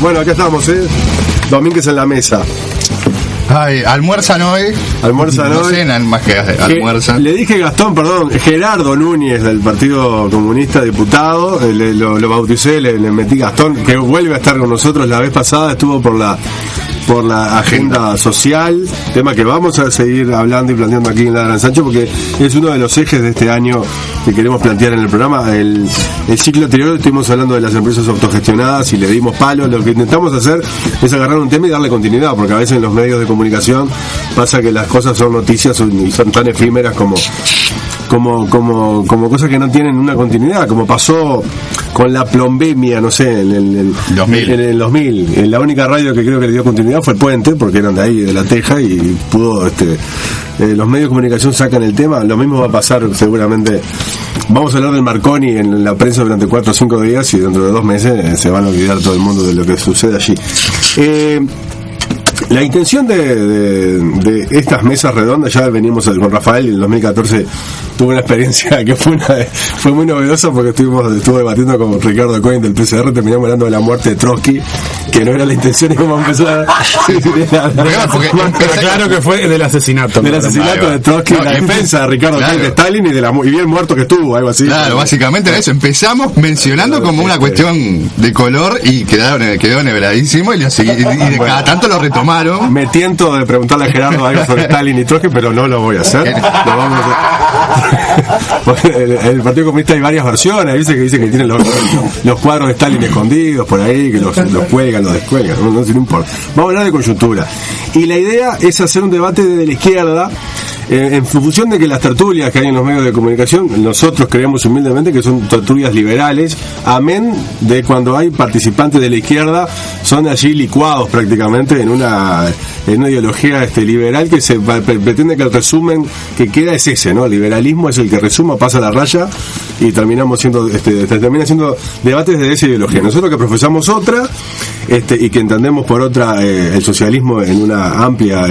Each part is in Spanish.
Bueno, acá estamos, Domínguez en la mesa. Ay, almuerzan hoy. Almuerzan no hoy. Cenan más que almuerzan. Le dije Gerardo Núñez del Partido Comunista, diputado, lo bauticé, le metí Gastón, que vuelve a estar con nosotros. La vez pasada estuvo por la agenda social, tema que vamos a seguir hablando y planteando aquí en La Gran Sancho, porque es uno de los ejes de este año que queremos plantear en el programa. El ciclo anterior estuvimos hablando de las empresas autogestionadas y le dimos palo. Lo que intentamos hacer es agarrar un tema y darle continuidad, porque a veces en los medios de comunicación pasa que las cosas son noticias y son tan efímeras como cosas que no tienen una continuidad, como pasó con la plombemia, no sé, en el 2000. En la única radio que creo que le dio continuidad fue el Puente, porque eran de ahí, de La Teja, y pudo, los medios de comunicación sacan el tema. Lo mismo va a pasar seguramente. Vamos a hablar del Marconi en la prensa durante 4 o 5 días, y dentro de 2 meses se van a olvidar todo el mundo de lo que sucede allí. La intención de estas mesas redondas, ya venimos con Rafael, y en el 2014 tuve una experiencia que fue muy novedosa, porque estuve debatiendo con Ricardo Cohen del PCR, terminamos hablando de la muerte de Trotsky, que no era la intención, y vamos a empezar claro que fue del asesinato. Del asesinato de Trotsky, la defensa de Ricardo Cohen de Stalin y bien muerto que estuvo, algo así. Claro, básicamente eso. Empezamos mencionando como una cuestión de color y quedó nebladísimo, y de cada tanto lo retomaron. Me tiento de preguntarle a Gerardo algo sobre Stalin y Trotsky, pero no lo voy a hacer. El Partido Comunista hay varias versiones, dice que tienen los cuadros de Stalin escondidos por ahí, que los cuelgan, los descuelgan, no importa. Vamos a hablar de coyuntura. Y la idea es hacer un debate desde la izquierda, en función de que las tertulias que hay en los medios de comunicación, nosotros creemos humildemente que son tertulias liberales, amén de cuando hay participantes de la izquierda, son allí licuados prácticamente en una ideología liberal, que se pretende que el resumen que queda es ese, ¿no? El liberalismo es el que resuma, pasa la raya, y termina siendo debates de esa ideología. Nosotros que profesamos otra, y que entendemos por otra el socialismo en una amplia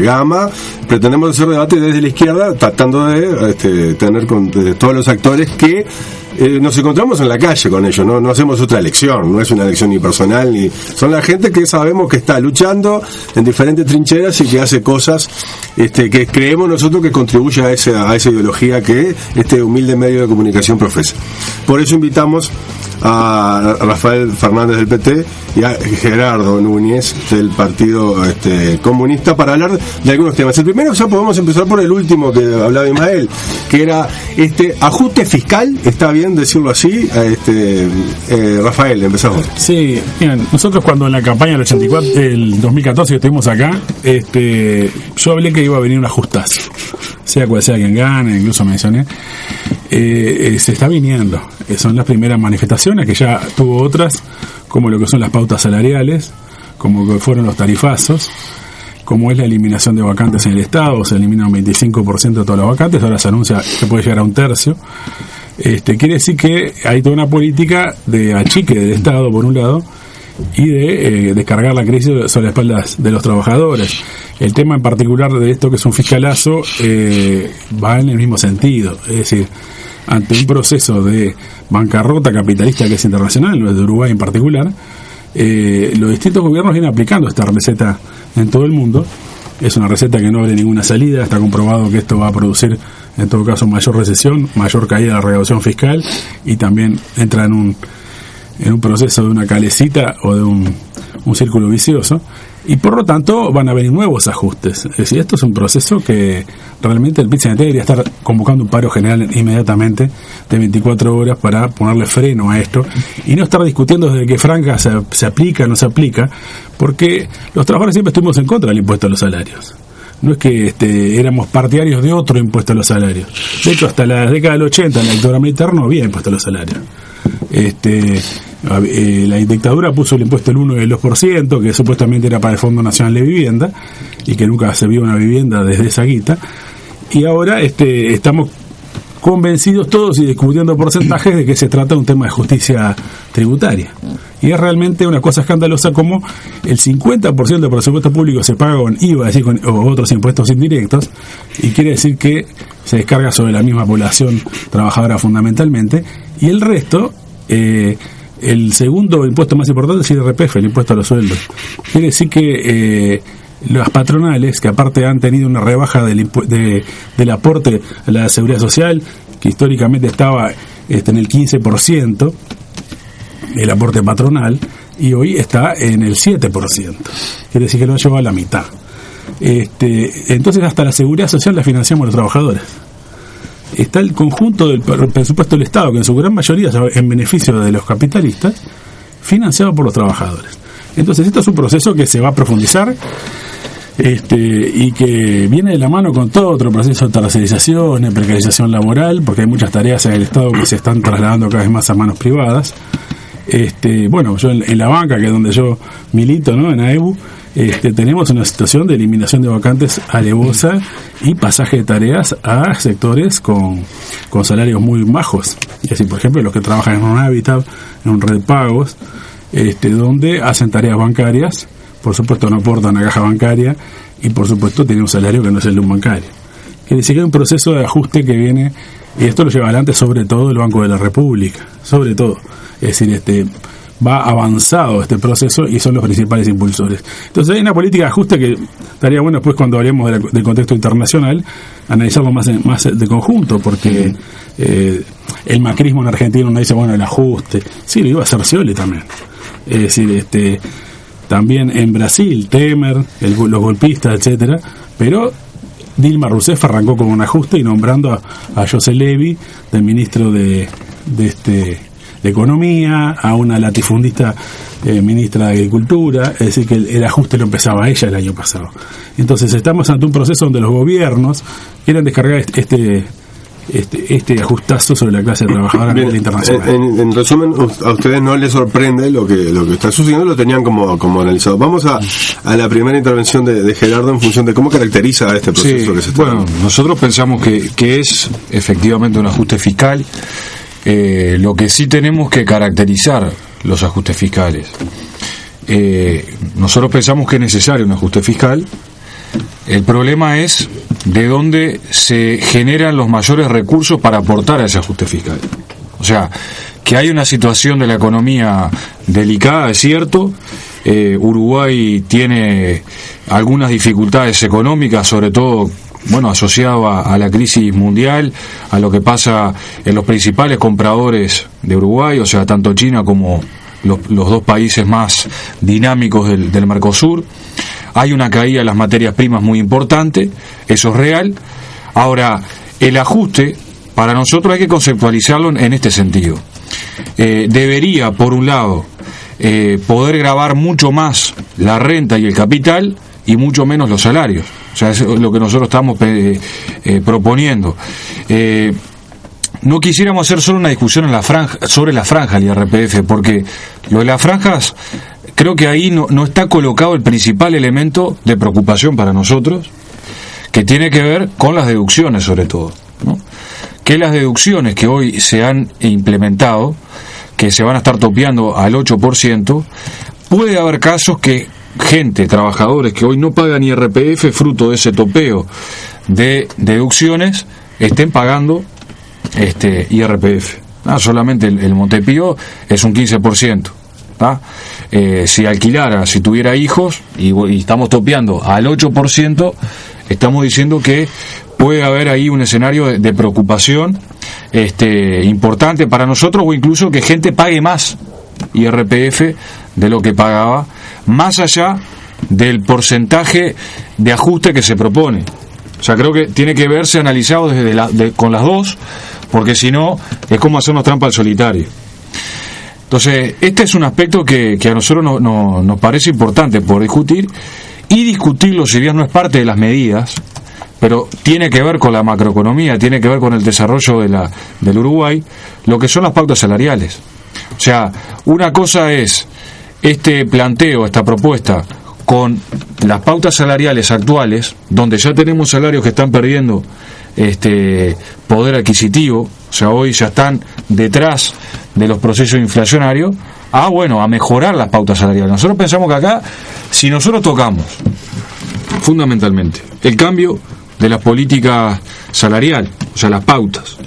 gama, pretendemos hacer debate desde la izquierda, tratando de tener con todos los actores que nos encontramos en la calle con ellos, no hacemos otra elección, no es una elección ni personal, ni son la gente que sabemos que está luchando en diferentes trincheras y que hace cosas que creemos nosotros que contribuye a esa ideología que este humilde medio de comunicación profesa. Por eso invitamos a Rafael Fernández del PT y a Gerardo Núñez del Partido Comunista para hablar de algunos temas. El primero, ya podemos empezar por el último que hablaba Ismael, que era ajuste fiscal. ¿Está bien decirlo así? Rafael, empezamos. Sí, miren, nosotros cuando en la campaña del 2014 que estuvimos acá, yo hablé que iba a venir un ajustazo, sea cual sea quien gane, incluso mencioné, se está viniendo. Son las primeras manifestaciones, que ya tuvo otras, como lo que son las pautas salariales, como que fueron los tarifazos, como es la eliminación de vacantes en el Estado. Se elimina un 25% de todas las vacantes, ahora se anuncia que puede llegar a 1/3. Quiere decir que hay toda una política de achique del Estado, por un lado, y de descargar la crisis sobre las espaldas de los trabajadores. El tema en particular de esto, que es un fiscalazo, va en el mismo sentido, es decir, ante un proceso de bancarrota capitalista que es internacional, no es de Uruguay en particular, los distintos gobiernos vienen aplicando esta receta en todo el mundo. Es una receta que no abre ninguna salida, está comprobado que esto va a producir en todo caso mayor recesión, mayor caída de la recaudación fiscal, y también entra en un proceso de una calecita o de un círculo vicioso, y por lo tanto van a venir nuevos ajustes. Es decir, esto es un proceso que realmente el PIT-CNT debería estar convocando un paro general inmediatamente de 24 horas para ponerle freno a esto y no estar discutiendo desde qué franja se aplica o no se aplica, porque los trabajadores siempre estuvimos en contra del impuesto a los salarios. No es que éramos partidarios de otro impuesto a los salarios. De hecho, hasta la década del 80 en la dictadura militar no había impuesto a los salarios. La dictadura puso el impuesto del 1 y el 2%, que supuestamente era para el Fondo Nacional de Vivienda, y que nunca se vio una vivienda desde esa guita. Y ahora estamos convencidos todos y discutiendo porcentajes de que se trata de un tema de justicia tributaria. Y es realmente una cosa escandalosa como el 50% del presupuesto público se paga con IVA, es decir, o otros impuestos indirectos, y quiere decir que se descarga sobre la misma población trabajadora fundamentalmente, y el resto El segundo impuesto más importante es el IRPF, el impuesto a los sueldos. Quiere decir que las patronales, que aparte han tenido una rebaja del aporte a la seguridad social, que históricamente estaba en el 15%, el aporte patronal, y hoy está en el 7%. Quiere decir que lo ha llevado a la mitad. Entonces hasta la seguridad social la financiamos los trabajadores. Está el conjunto del presupuesto del Estado, que en su gran mayoría es en beneficio de los capitalistas, financiado por los trabajadores. Entonces esto es un proceso que se va a profundizar y que viene de la mano con todo otro proceso de tercerización, de precarización laboral, porque hay muchas tareas en el Estado que se están trasladando cada vez más a manos privadas. Bueno, yo en la banca, que es donde yo milito, ¿no?, en AEBU, tenemos una situación de eliminación de vacantes alevosa y pasaje de tareas a sectores con salarios muy bajos. Es decir, por ejemplo, los que trabajan en un hábitat, en un red de pagos, donde hacen tareas bancarias, por supuesto no aportan a caja bancaria y por supuesto tienen un salario que no es el de un bancario. Quiere decir que hay un proceso de ajuste que viene, y esto lo lleva adelante sobre todo el Banco de la República, sobre todo. Es decir, va avanzado este proceso y son los principales impulsores. Entonces hay una política de ajuste que estaría bueno después, cuando hablemos del contexto internacional, analizarlo más de conjunto, porque el macrismo en Argentina no dice, bueno, el ajuste, sí, lo iba a hacer Scioli también. Es decir, también en Brasil, Temer, los golpistas, etcétera, pero Dilma Rousseff arrancó con un ajuste y nombrando a José Levi del ministro de Economía, a una latifundista ministra de Agricultura. Es decir, que el ajuste lo empezaba ella el año pasado. Entonces estamos ante un proceso donde los gobiernos quieren descargar este ajustazo sobre la clase trabajadora a nivel internacional. En resumen, a ustedes no les sorprende lo que está sucediendo, lo tenían como analizado. Vamos a la primera intervención de Gerardo en función de cómo caracteriza este proceso que se está dando. Nosotros pensamos que es efectivamente un ajuste fiscal. Lo que sí tenemos que caracterizar los ajustes fiscales. Nosotros pensamos que es necesario un ajuste fiscal. El problema es de dónde se generan los mayores recursos para aportar a ese ajuste fiscal. O sea, que hay una situación de la economía delicada, es cierto. Uruguay tiene algunas dificultades económicas, sobre todo asociado a la crisis mundial, a lo que pasa en los principales compradores de Uruguay, o sea, tanto China como los dos países más dinámicos del Mercosur. Hay una caída de las materias primas muy importante, eso es real. Ahora, el ajuste, para nosotros hay que conceptualizarlo en este sentido. Debería, por un lado, poder gravar mucho más la renta y el capital y mucho menos los salarios. O sea, es lo que nosotros estamos proponiendo. No quisiéramos hacer solo una discusión sobre la franja del IRPF, porque lo de las franjas, creo que ahí no está colocado el principal elemento de preocupación para nosotros, que tiene que ver con las deducciones, sobre todo, ¿no? Que las deducciones que hoy se han implementado, que se van a estar topeando al 8%, puede haber casos que trabajadores que hoy no pagan IRPF fruto de ese topeo de deducciones, estén pagando IRPF. Solamente el Montepío es un 15%. Si tuviera hijos y estamos topeando al 8%, estamos diciendo que puede haber ahí un escenario de preocupación importante para nosotros, o incluso que gente pague más IRPF de lo que pagaba, más allá del porcentaje de ajuste que se propone. O sea, creo que tiene que verse analizado con las dos, porque si no es como hacernos trampa al solitario. Entonces, este es un aspecto que a nosotros nos parece importante por discutir, y discutirlo, si bien no es parte de las medidas, pero tiene que ver con la macroeconomía, tiene que ver con el desarrollo del Uruguay, lo que son las pautas salariales. O sea, una cosa es este planteo, esta propuesta, con las pautas salariales actuales, donde ya tenemos salarios que están perdiendo poder adquisitivo, o sea, hoy ya están detrás de los procesos inflacionarios, a mejorar las pautas salariales. Nosotros pensamos que acá, si nosotros tocamos fundamentalmente el cambio de la política salarial, o sea, las pautas,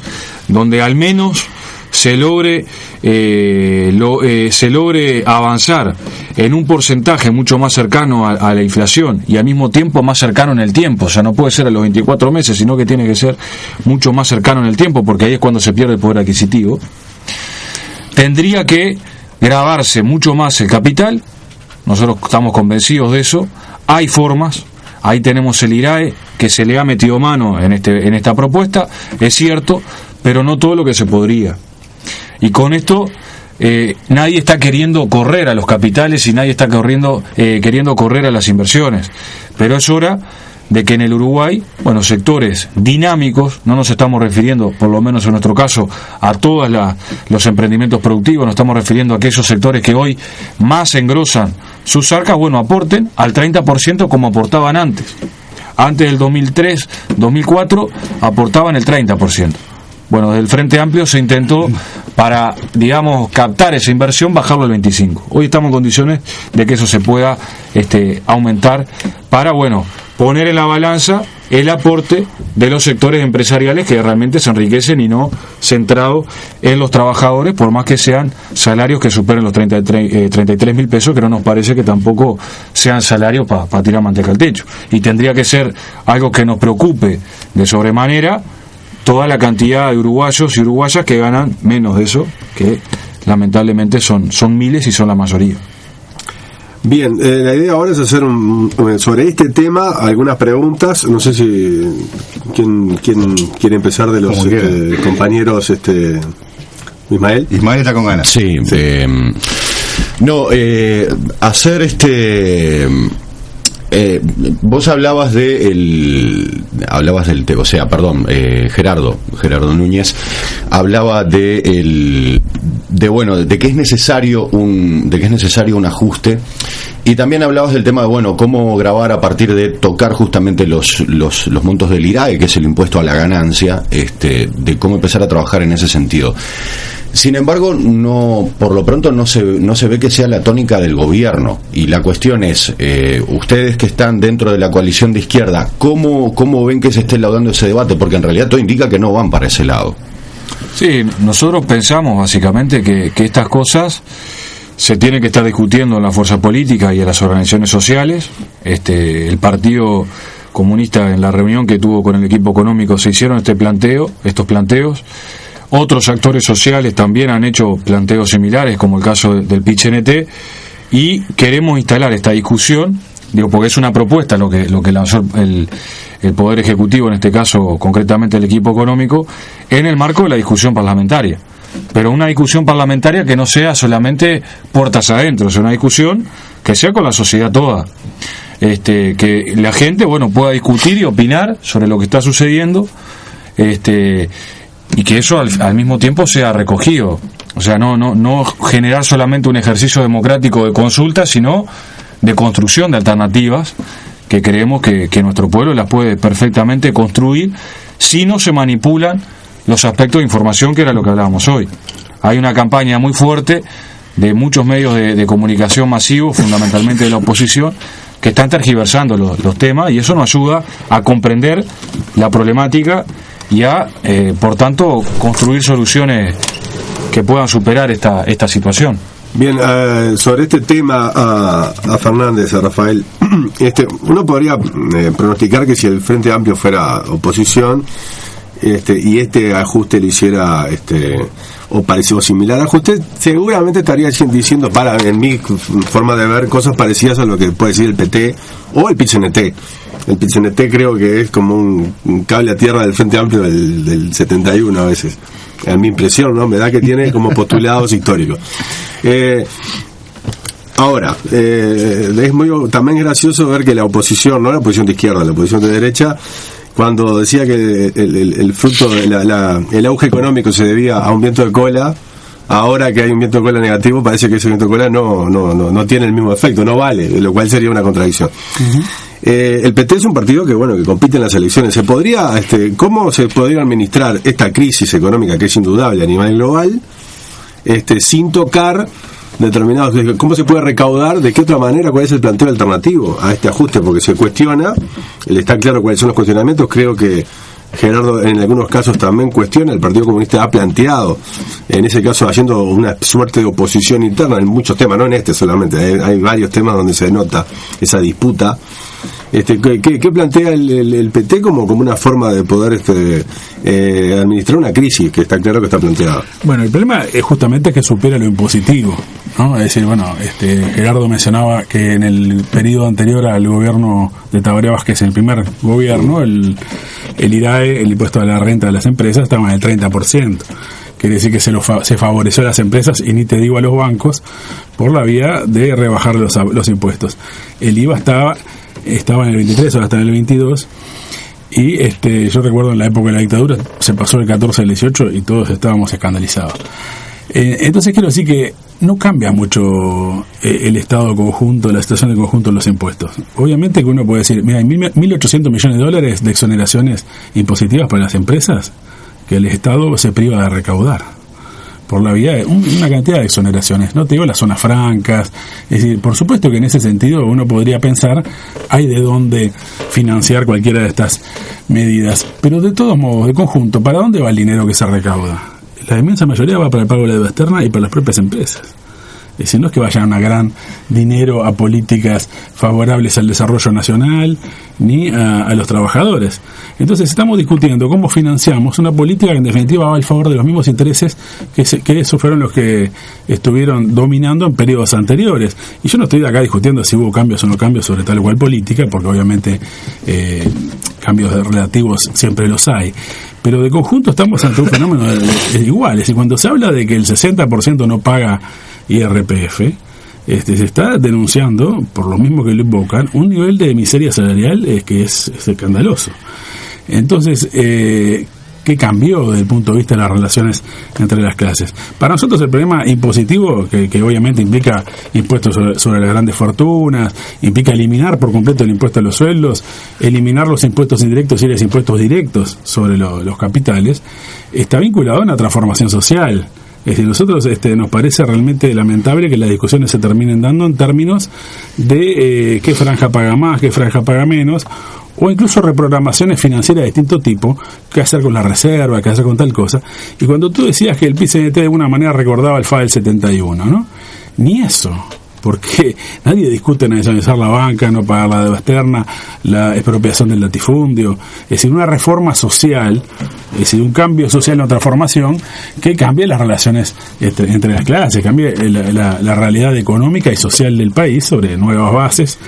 donde al menos se logre se logre avanzar en un porcentaje mucho más cercano a la inflación y al mismo tiempo más cercano en el tiempo, o sea, no puede ser a los 24 meses, sino que tiene que ser mucho más cercano en el tiempo, porque ahí es cuando se pierde el poder adquisitivo, tendría que gravarse mucho más el capital. Nosotros estamos convencidos de eso. Hay formas. Ahí tenemos el IRAE, que se le ha metido mano en esta propuesta, es cierto, pero no todo lo que se podría. Y con esto nadie está queriendo correr a los capitales y nadie está queriendo correr a las inversiones. Pero es hora de que en el Uruguay, bueno, sectores dinámicos, no nos estamos refiriendo, por lo menos en nuestro caso, a todos los emprendimientos productivos, nos estamos refiriendo a aquellos sectores que hoy más engrosan sus arcas, bueno, aporten al 30% como aportaban antes. Antes del 2003, 2004, aportaban el 30%. Bueno, desde el Frente Amplio se intentó, para, digamos, captar esa inversión, bajarlo al 25%. Hoy estamos en condiciones de que eso se pueda aumentar para, bueno, poner en la balanza el aporte de los sectores empresariales que realmente se enriquecen y no centrado en los trabajadores, por más que sean salarios que superen los 33.000 pesos, que no nos parece que tampoco sean salarios para tirar manteca al techo. Y tendría que ser algo que nos preocupe de sobremanera toda la cantidad de uruguayos y uruguayas que ganan menos de eso, que lamentablemente son miles y son la mayoría. Bien, la idea ahora es hacer sobre este tema algunas preguntas. No sé si quién quiere empezar de los compañeros. Ismael está con ganas. Sí. Hacer vos hablabas del Gerardo Núñez hablaba de que es necesario un ajuste, y también hablabas del tema de cómo grabar a partir de tocar justamente los montos del IRAE, que es el impuesto a la ganancia, de cómo empezar a trabajar en ese sentido. Sin embargo, por lo pronto no se ve que sea la tónica del gobierno, y la cuestión es, ustedes que están dentro de la coalición de izquierda, ¿cómo ven que se esté laudando ese debate? Porque en realidad todo indica que no van para ese lado. Sí, nosotros pensamos básicamente que estas cosas se tienen que estar discutiendo en la fuerza política y en las organizaciones sociales. El Partido Comunista, en la reunión que tuvo con el equipo económico, se hicieron estos planteos. Otros actores sociales también han hecho planteos similares, como el caso del PIT-CNT, y queremos instalar esta discusión, porque es una propuesta lo que lanzó el Poder Ejecutivo, en este caso concretamente el equipo económico, en el marco de la discusión parlamentaria. Pero una discusión parlamentaria que no sea solamente puertas adentro, sino una discusión que sea con la sociedad toda. Que la gente, pueda discutir y opinar sobre lo que está sucediendo, y que eso al mismo tiempo sea recogido. O sea, no generar solamente un ejercicio democrático de consulta, sino de construcción de alternativas que creemos que nuestro pueblo las puede perfectamente construir si no se manipulan los aspectos de información, que era lo que hablábamos hoy. Hay una campaña muy fuerte de muchos medios de comunicación masivos, fundamentalmente de la oposición, que están tergiversando los temas, y eso nos ayuda a comprender la problemática y a, por tanto, construir soluciones que puedan superar esta situación. Bien, sobre este tema a Fernández, a Rafael, uno podría pronosticar que si el Frente Amplio fuera oposición, y este ajuste le hiciera o parecido similar ajuste, seguramente estaría diciendo, en mi forma de ver, cosas parecidas a lo que puede decir el PT o el PIT-CNT. El PIT-CNT creo que es como un cable a tierra del Frente Amplio del 71 a veces. Es mi impresión, ¿no? Me da que tiene como postulados históricos. Ahora, es también gracioso ver que la oposición, no la oposición de izquierda, la oposición de derecha, cuando decía que el fruto, el auge económico se debía a un viento de cola, ahora que hay un viento de cola negativo, parece que ese viento de cola no tiene el mismo efecto, no vale, lo cual sería una contradicción. Uh-huh. El PT es un partido que compite en las elecciones. ¿Cómo se podría administrar esta crisis económica, que es indudable a nivel global, sin tocar determinados? ¿Cómo se puede recaudar? ¿De qué otra manera? ¿Cuál es el planteo alternativo a este ajuste? Porque se cuestiona, está claro cuáles son los cuestionamientos. Creo que Gerardo en algunos casos también cuestiona, el Partido Comunista ha planteado, en ese caso haciendo una suerte de oposición interna en muchos temas, no en este solamente, hay varios temas donde se nota esa disputa. ¿Qué plantea el PT como una forma de poder administrar una crisis que está claro que está planteada? Bueno, el problema es justamente que supera lo impositivo, ¿no? Es decir, Gerardo mencionaba que en el periodo anterior al gobierno de Tabaré Vázquez, en el primer gobierno, el IRAE, el impuesto a la renta de las empresas, estaba en el 30%. Quiere decir que se favoreció a las empresas, y ni te digo a los bancos, por la vía de rebajar los impuestos. El IVA estaba en el 23, ahora está en el 22, y yo recuerdo en la época de la dictadura se pasó del 14 al 18 y todos estábamos escandalizados. Entonces quiero decir que no cambia mucho el estado conjunto, la situación de conjunto de los impuestos. Obviamente que uno puede decir, mira, hay 1.800 millones de dólares de exoneraciones impositivas para las empresas que el Estado se priva de recaudar por la vía de una cantidad de exoneraciones. No te digo las zonas francas. Es decir, por supuesto que en ese sentido uno podría pensar hay de dónde financiar cualquiera de estas medidas, pero de todos modos, de conjunto, ¿para dónde va el dinero que se recauda? La inmensa mayoría va para el pago de la deuda externa y para las propias empresas. Es decir, no es que vaya un gran dinero a políticas favorables al desarrollo nacional ni a los trabajadores. Entonces estamos discutiendo cómo financiamos una política que en definitiva va al favor de los mismos intereses que esos fueron los que estuvieron dominando en periodos anteriores. Y yo no estoy acá discutiendo si hubo cambios o no cambios sobre tal o cual política, porque obviamente cambios relativos siempre los hay. Pero de conjunto estamos ante un fenómeno igual. Es decir, cuando se habla de que el 60% no paga IRPF, se está denunciando, por lo mismo que lo invocan, un nivel de miseria salarial que es escandaloso. Entonces, ¿qué cambió desde el punto de vista de las relaciones entre las clases? Para nosotros el problema impositivo, que obviamente implica impuestos sobre las grandes fortunas, implica eliminar por completo el impuesto a los sueldos, eliminar los impuestos indirectos y los impuestos directos sobre los capitales, está vinculado a una transformación social. Es decir, nosotros nos parece realmente lamentable que las discusiones se terminen dando en términos de qué franja paga más, qué franja paga menos, o incluso reprogramaciones financieras de distinto tipo, qué hacer con la reserva, qué hacer con tal cosa. Y cuando tú decías que el PIB-CNT de alguna manera recordaba el FA del 71, ¿no? Ni eso, porque nadie discute nacionalizar la banca, no pagar la deuda externa, la expropiación del latifundio. Es decir, una reforma social, es decir, un cambio social, una transformación que cambie las relaciones entre las clases, cambie la realidad económica y social del país sobre nuevas bases.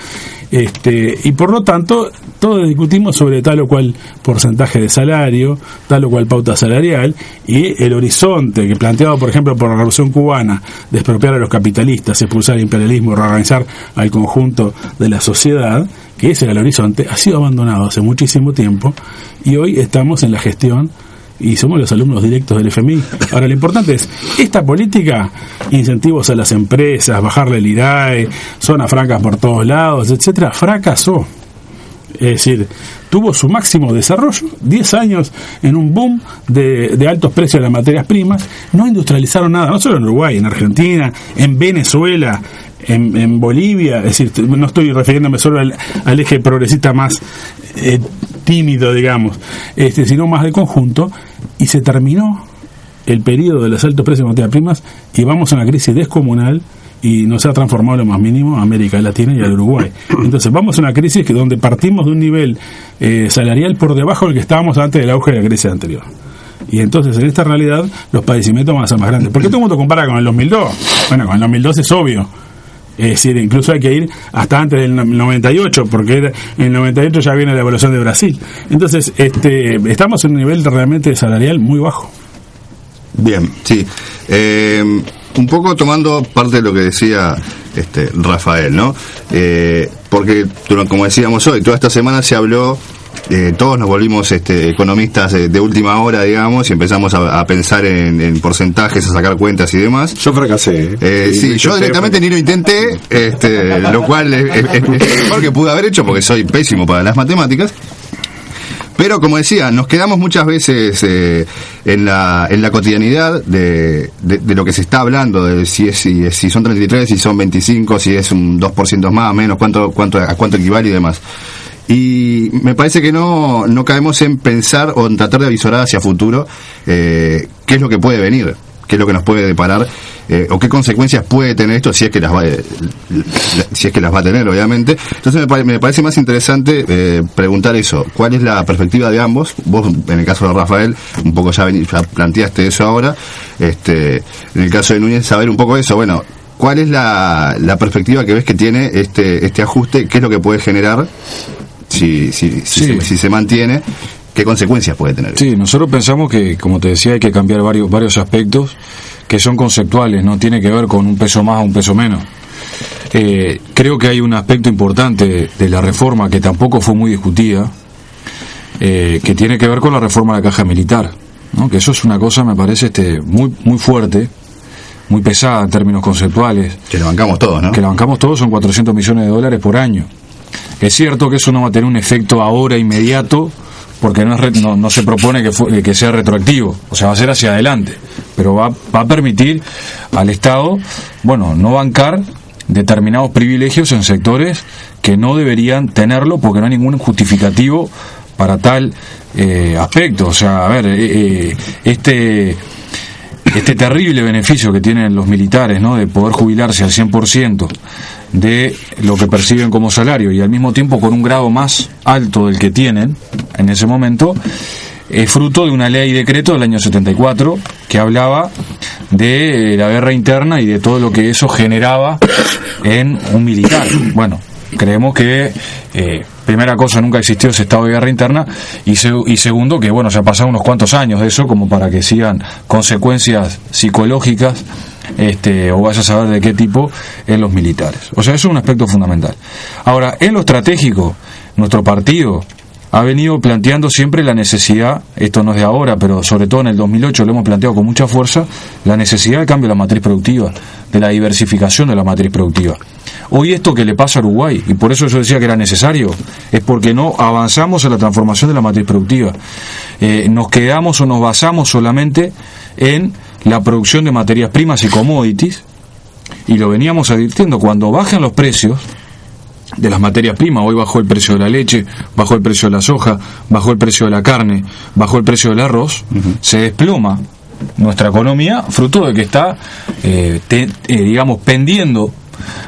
Y por lo tanto, todos discutimos sobre tal o cual porcentaje de salario, tal o cual pauta salarial, y el horizonte que planteado, por ejemplo, por la Revolución Cubana, de expropiar a los capitalistas, expulsar el imperialismo, reorganizar al conjunto de la sociedad, que ese era el horizonte, ha sido abandonado hace muchísimo tiempo, y hoy estamos en la gestión y somos los alumnos directos del FMI. Ahora, lo importante es, esta política, incentivos a las empresas, bajarle el IRAE, zonas francas por todos lados, etcétera, fracasó. Es decir, tuvo su máximo desarrollo, 10 años en un boom de altos precios de las materias primas, no industrializaron nada, no solo en Uruguay, en Argentina, en Venezuela, en Bolivia. Es decir, no estoy refiriéndome solo al eje progresista más tímido, digamos, sino más de conjunto, y se terminó el periodo de los altos precios de materias primas y vamos a una crisis descomunal y no se ha transformado lo más mínimo a América Latina y al Uruguay. Entonces vamos a una crisis donde partimos de un nivel salarial por debajo del que estábamos antes del auge de la crisis anterior. Y entonces en esta realidad los padecimientos van a ser más grandes. ¿Por qué todo el mundo compara con el 2002? Bueno, con el 2002 es obvio. Es decir, incluso hay que ir hasta antes del 98, porque en el 98 ya viene la evaluación de Brasil. Entonces, estamos en un nivel realmente salarial muy bajo. Bien, sí. Un poco tomando parte de lo que decía Rafael, ¿no? Porque, como decíamos hoy, toda esta semana se habló, todos nos volvimos economistas de última hora, digamos, y empezamos a pensar en porcentajes, a sacar cuentas y demás. Yo fracasé. Sí, yo directamente ni lo intenté, lo cual es mejor que pude haber hecho porque soy pésimo para las matemáticas. Pero como decía, nos quedamos muchas veces en la cotidianidad de lo que se está hablando, de si son 33, si son 25, si es un 2% más, menos, a cuánto equivale y demás. Y me parece que no caemos en pensar o en tratar de avisorar hacia futuro qué es lo que puede venir, qué es lo que nos puede deparar, o qué consecuencias puede tener esto, si es que las va a tener, obviamente. Entonces me parece más interesante preguntar eso, ¿cuál es la perspectiva de ambos? Vos, en el caso de Rafael, un poco ya planteaste eso ahora, en el caso de Núñez, saber un poco eso, bueno, ¿cuál es la perspectiva que ves que tiene este ajuste? ¿Qué es lo que puede generar si se mantiene? ¿Qué consecuencias puede tener? Sí, nosotros pensamos que, como te decía, hay que cambiar varios aspectos que son conceptuales, no tiene que ver con un peso más o un peso menos. Creo que hay un aspecto importante de la reforma que tampoco fue muy discutida, que tiene que ver con la reforma de la caja militar, ¿no? Que eso es una cosa, me parece, muy fuerte, muy pesada en términos conceptuales. Que la bancamos todos, ¿no? Que la bancamos todos, son $400 millones por año. Es cierto que eso no va a tener un efecto ahora inmediato, porque no se propone que sea retroactivo, o sea, va a ser hacia adelante, pero va a permitir al Estado, no bancar determinados privilegios en sectores que no deberían tenerlo, porque no hay ningún justificativo para tal aspecto. O sea, a ver, este terrible beneficio que tienen los militares, ¿no?, de poder jubilarse al 100% de lo que perciben como salario y al mismo tiempo con un grado más alto del que tienen en ese momento, es fruto de una ley y decreto del año 74 que hablaba de la guerra interna y de todo lo que eso generaba en un militar. Bueno, creemos que primera cosa, nunca existió ese estado de guerra interna, y segundo, que se ha pasado unos cuantos años de eso como para que sigan consecuencias psicológicas o vaya a saber de qué tipo en los militares. O sea, eso es un aspecto fundamental. Ahora, en lo estratégico, nuestro partido ha venido planteando siempre la necesidad, esto no es de ahora, pero sobre todo en el 2008 lo hemos planteado con mucha fuerza, la necesidad del cambio de la matriz productiva, de la diversificación de la matriz productiva. Hoy esto que le pasa a Uruguay, y por eso yo decía que era necesario, es porque no avanzamos en la transformación de la matriz productiva. Nos quedamos o nos basamos solamente en la producción de materias primas y commodities, y lo veníamos advirtiendo, cuando bajan los precios de las materias primas, hoy bajó el precio de la leche, bajó el precio de la soja, bajó el precio de la carne, bajó el precio del arroz, se desploma nuestra economía, fruto de que está, pendiendo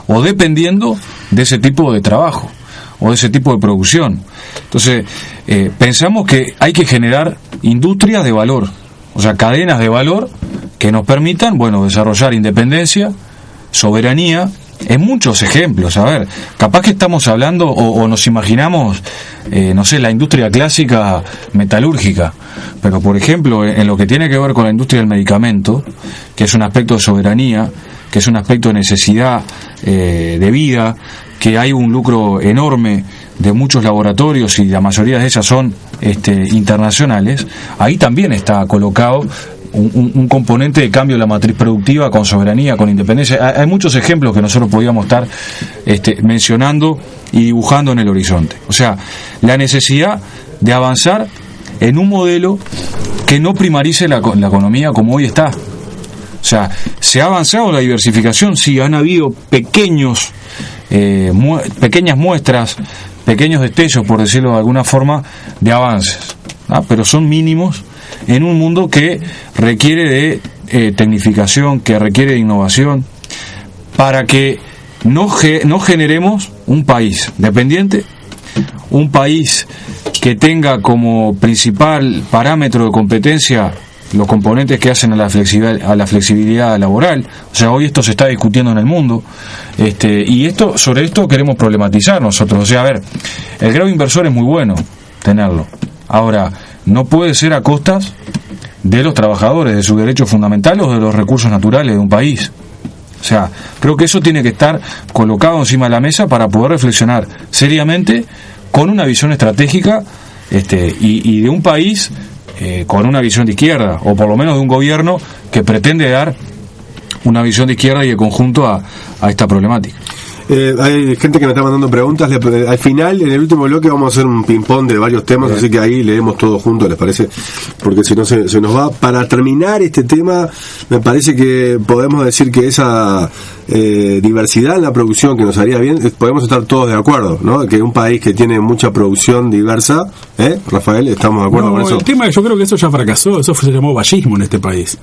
o dependiendo de ese tipo de trabajo o de ese tipo de producción. Entonces, pensamos que hay que generar industrias de valor, o sea, cadenas de valor que nos permitan, desarrollar independencia, soberanía, en muchos ejemplos. A ver, capaz que estamos hablando o nos imaginamos, la industria clásica metalúrgica, pero por ejemplo, en lo que tiene que ver con la industria del medicamento, que es un aspecto de soberanía, que es un aspecto de necesidad de vida, que hay un lucro enorme de muchos laboratorios y la mayoría de ellas son internacionales, ahí también está colocado un componente de cambio de la matriz productiva con soberanía, con independencia. Hay muchos ejemplos que nosotros podíamos estar mencionando y dibujando en el horizonte. O sea, la necesidad de avanzar en un modelo que no primarice la economía como hoy está. O sea, se ha avanzado en la diversificación, sí, han habido pequeñas muestras, pequeños destellos, por decirlo de alguna forma, de avances, pero son mínimos en un mundo que requiere de tecnificación, que requiere de innovación, para que no generemos un país dependiente, un país que tenga como principal parámetro de competencia los componentes que hacen a la flexibilidad laboral. O sea, hoy esto se está discutiendo en el mundo, y sobre esto queremos problematizar nosotros. O sea, a ver, el grado inversor es muy bueno tenerlo. Ahora, no puede ser a costas de los trabajadores, de sus derechos fundamentales o de los recursos naturales de un país. O sea, creo que eso tiene que estar colocado encima de la mesa para poder reflexionar seriamente con una visión estratégica y de un país con una visión de izquierda, o por lo menos de un gobierno que pretende dar una visión de izquierda y de conjunto a esta problemática. Hay gente que me está mandando preguntas. Al final, en el último bloque, vamos a hacer un ping-pong de varios temas, así que ahí leemos todos juntos, ¿les parece? Porque si no se nos va. Para terminar este tema, me parece que podemos decir que esa diversidad en la producción que nos haría bien, podemos estar todos de acuerdo, ¿no? Que un país que tiene mucha producción diversa, Rafael, ¿estamos de acuerdo con eso? El tema, yo creo que eso ya fracasó, eso se llamó vallismo en este país.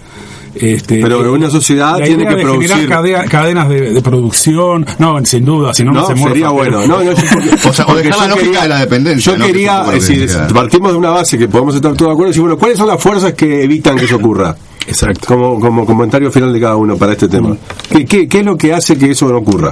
Pero una sociedad tiene que producir cadenas de producción, no, sin duda, si no se muere. Sería bueno. O dejar la lógica de la dependencia. Yo quería, si partimos de una base que podemos estar todos de acuerdo, decir, bueno, ¿cuáles son las fuerzas que evitan que eso ocurra? Exacto. Como comentario final de cada uno para este tema. ¿Qué es lo que hace que eso no ocurra?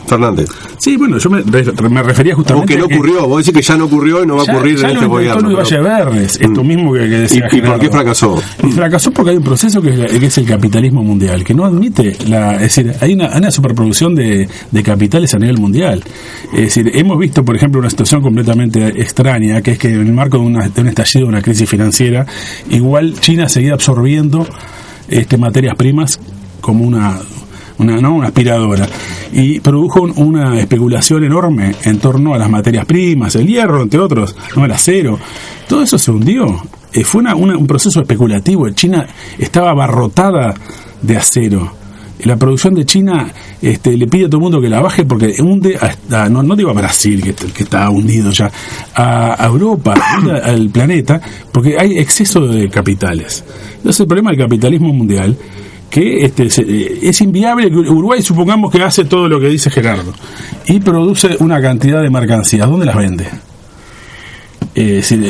Fernández. Sí, bueno, yo me refería justamente o que no ocurrió, vos decís que ya no ocurrió y no va a ocurrir en este gobierno. Ya lo intentó Verdes, esto mismo que decía ¿Y por qué fracasó? Y fracasó porque hay un proceso que es el capitalismo mundial, que no admite es decir, hay una superproducción de capitales a nivel mundial. Es decir, hemos visto, por ejemplo, una situación completamente extraña, que es que en el marco de un estallido, de una crisis financiera, igual China seguía absorbiendo materias primas como una aspiradora, y produjo una especulación enorme en torno a las materias primas, el hierro, entre otros, el acero. Todo eso se hundió. Fue un proceso especulativo. China estaba abarrotada de acero. La producción de China le pide a todo el mundo que la baje porque hunde hasta, no digo a Brasil, que está hundido ya, a Europa, al planeta, porque hay exceso de capitales. Entonces el problema del capitalismo mundial, que es inviable que Uruguay, supongamos que hace todo lo que dice Gerardo y produce una cantidad de mercancías. ¿Dónde las vende?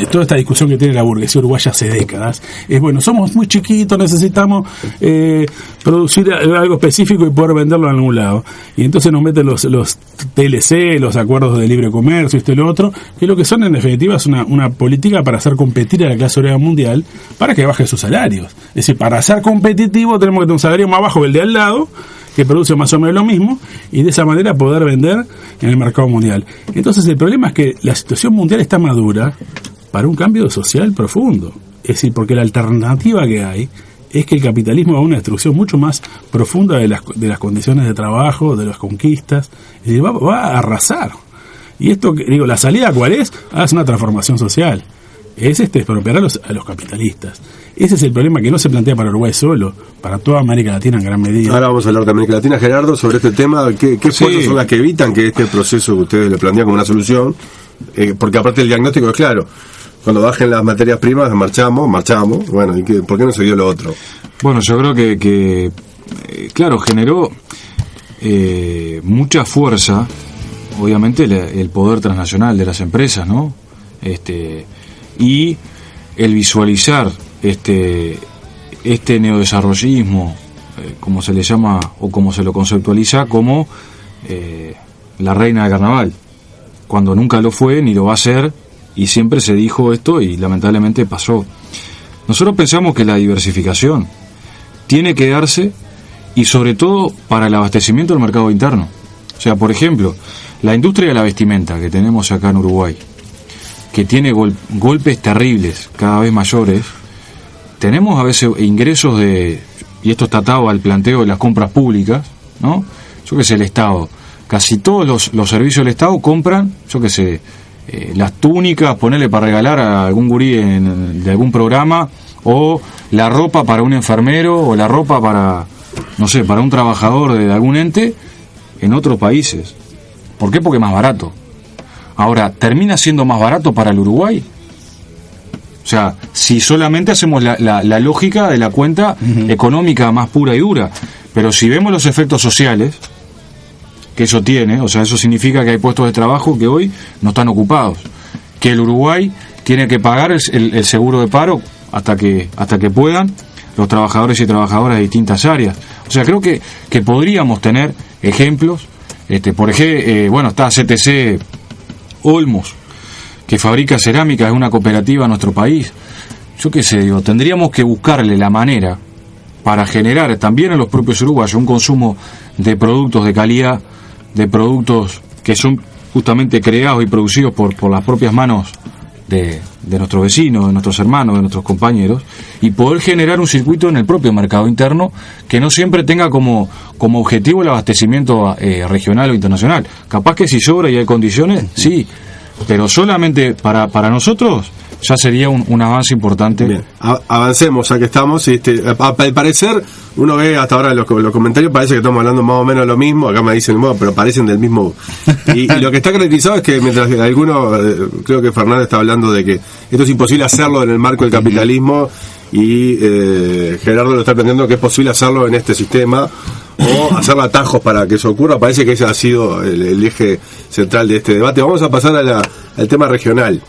Toda esta discusión que tiene la burguesía uruguaya hace décadas es, bueno, somos muy chiquitos, necesitamos producir algo específico y poder venderlo en algún lado, y entonces nos meten los TLC, los acuerdos de libre comercio, y lo otro, que lo que son en definitiva es una política para hacer competir a la clase obrera mundial para que baje sus salarios. Es decir, para ser competitivo tenemos que tener un salario más bajo que el de al lado, que produce más o menos lo mismo, y de esa manera poder vender en el mercado mundial. Entonces el problema es que la situación mundial está madura para un cambio social profundo. Es decir, porque la alternativa que hay es que el capitalismo va a una destrucción mucho más profunda de las condiciones de trabajo, de las conquistas, es decir, va a arrasar. Y esto, la salida ¿cuál es? Es una transformación social. Es expropiar a los capitalistas. Ese es el problema que no se plantea para Uruguay solo, para toda América Latina en gran medida. Ahora vamos a hablar de América Latina, Gerardo, sobre este tema. ¿Qué fuerzas son las que evitan que este proceso que ustedes le plantean como una solución? Porque aparte el diagnóstico es claro. Cuando bajen las materias primas, marchamos. Bueno, ¿y por qué no se dio lo otro? Bueno, yo creo que claro, generó mucha fuerza, obviamente, el poder transnacional de las empresas, ¿no? Y el visualizar este neodesarrollismo, como se le llama o como se lo conceptualiza, como la reina del carnaval, cuando nunca lo fue ni lo va a ser, y siempre se dijo esto y lamentablemente pasó. Nosotros pensamos que la diversificación tiene que darse, y sobre todo para el abastecimiento del mercado interno. O sea, por ejemplo, la industria de la vestimenta que tenemos acá en Uruguay, que tiene golpes terribles, cada vez mayores. Tenemos a veces ingresos y esto está atado al planteo de las compras públicas, ¿no? Yo qué sé, el Estado, casi todos los servicios del Estado compran, yo qué sé, las túnicas, ponerle para regalar a algún gurí de algún programa, o la ropa para un enfermero, o la ropa para, no sé, para un trabajador de algún ente en otros países. ¿Por qué? Porque es más barato. Ahora, ¿termina siendo más barato para el Uruguay? O sea, si solamente hacemos la lógica de la cuenta económica más pura y dura. Pero si vemos los efectos sociales que eso tiene, o sea, eso significa que hay puestos de trabajo que hoy no están ocupados, que el Uruguay tiene que pagar el seguro de paro hasta que puedan los trabajadores y trabajadoras de distintas áreas. O sea, creo que podríamos tener ejemplos. Por ejemplo, bueno, está CTC Olmos, que fabrica cerámica, es una cooperativa en nuestro país. Yo qué sé, tendríamos que buscarle la manera para generar también en los propios uruguayos un consumo de productos de calidad, de productos que son justamente creados y producidos por las propias manos de nuestros vecinos, de nuestros hermanos, de nuestros compañeros, y poder generar un circuito en el propio mercado interno que no siempre tenga como objetivo el abastecimiento regional o internacional. Capaz que si sobra y hay condiciones, sí, pero solamente para nosotros ya sería un avance importante. Bien, avancemos, ya que estamos. Al parecer, uno ve hasta ahora los comentarios, parece que estamos hablando más o menos lo mismo. Acá me dicen, bueno, pero parecen del mismo. Y lo que está caracterizado es que mientras algunos, creo que Fernández está hablando de que esto es imposible hacerlo en el marco del capitalismo, y Gerardo lo está entendiendo que es posible hacerlo en este sistema, o hacer atajos para que eso ocurra. Parece que ese ha sido el eje central de este debate. Vamos a pasar al tema regional.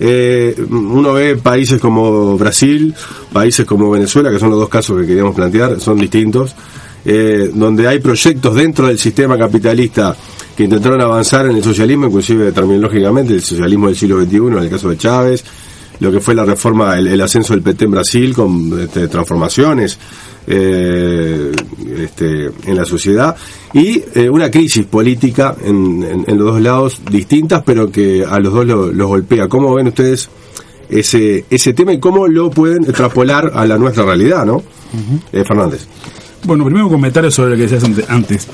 Uno ve países como Brasil, países como Venezuela, que son los dos casos que queríamos plantear, son distintos, donde hay proyectos dentro del sistema capitalista que intentaron avanzar en el socialismo, inclusive terminológicamente el socialismo del siglo XXI, en el caso de Chávez, lo que fue la reforma, el ascenso del PT en Brasil, con transformaciones en la sociedad, y una crisis política en los dos lados distintas, pero que a los dos los golpea. ¿Cómo ven ustedes ese tema y cómo lo pueden extrapolar a la nuestra realidad, ¿no? Fernández. Bueno, primero un comentario sobre lo que decías antes,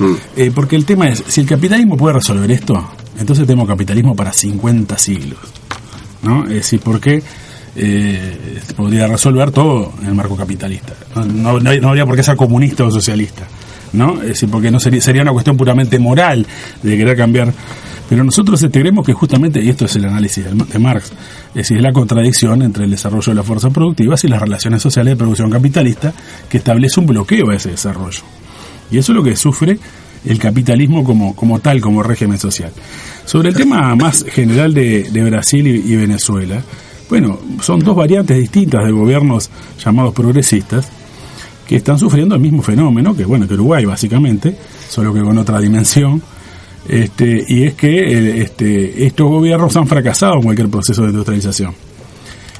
porque el tema es, si el capitalismo puede resolver esto, entonces tenemos capitalismo para 50 siglos, ¿no? Es decir, porque podría resolver todo en el marco capitalista. No habría por qué ser comunista o socialista, ¿no? Es decir, porque no sería una cuestión puramente moral de querer cambiar. Pero nosotros creemos que justamente, y esto es el análisis de Marx, es decir, es la contradicción entre el desarrollo de las fuerzas productivas y las relaciones sociales de producción capitalista, que establece un bloqueo a ese desarrollo. Y eso es lo que sufre el capitalismo como tal, como régimen social. Sobre el tema más general de Brasil y Venezuela, bueno, son dos variantes distintas de gobiernos llamados progresistas que están sufriendo el mismo fenómeno que Uruguay, básicamente, solo que con otra dimensión. Y es que estos gobiernos han fracasado en cualquier proceso de industrialización.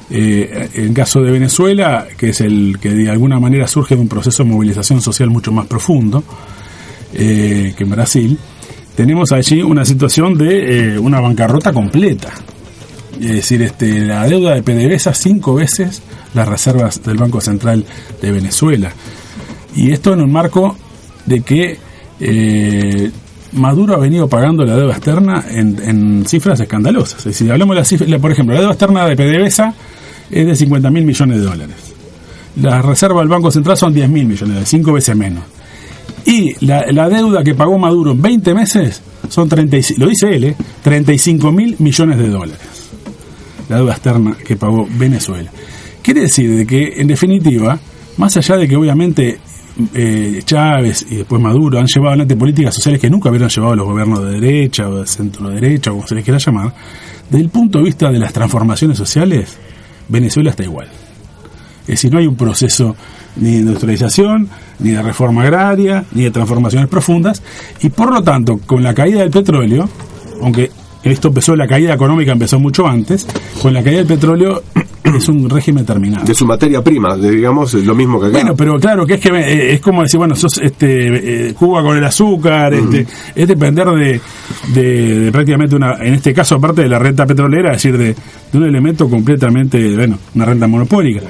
En el caso de Venezuela, que es el que de alguna manera surge de un proceso de movilización social mucho más profundo que en Brasil, tenemos allí una situación de una bancarrota completa. Es decir, la deuda de PDVSA 5 veces las reservas del Banco Central de Venezuela. Y esto en un marco de que Maduro ha venido pagando la deuda externa en cifras escandalosas. Es decir, hablamos de la cifra, por ejemplo, la deuda externa de PDVSA es de 50.000 millones de dólares. Las reservas del Banco Central son 10.000 millones de dólares, 5 veces menos. Y la deuda que pagó Maduro en 20 meses son 35.000 millones de dólares. La deuda externa que pagó Venezuela. Quiere decir de que, en definitiva, más allá de que obviamente Chávez y después Maduro han llevado adelante políticas sociales que nunca hubieran llevado los gobiernos de derecha o de centro derecha, o como se les quiera llamar, desde el punto de vista de las transformaciones sociales, Venezuela está igual. Es decir, no hay un proceso ni de industrialización, ni de reforma agraria, ni de transformaciones profundas, y por lo tanto, con la caída del petróleo, aunque la caída económica empezó mucho antes, con la caída del petróleo es un régimen terminado. De su materia prima, digamos, lo mismo que acá. Bueno, pero claro, que es como decir, bueno, sos Cuba con el azúcar, es depender de prácticamente en este caso, aparte de la renta petrolera, es decir, de un elemento completamente, una renta monopólica.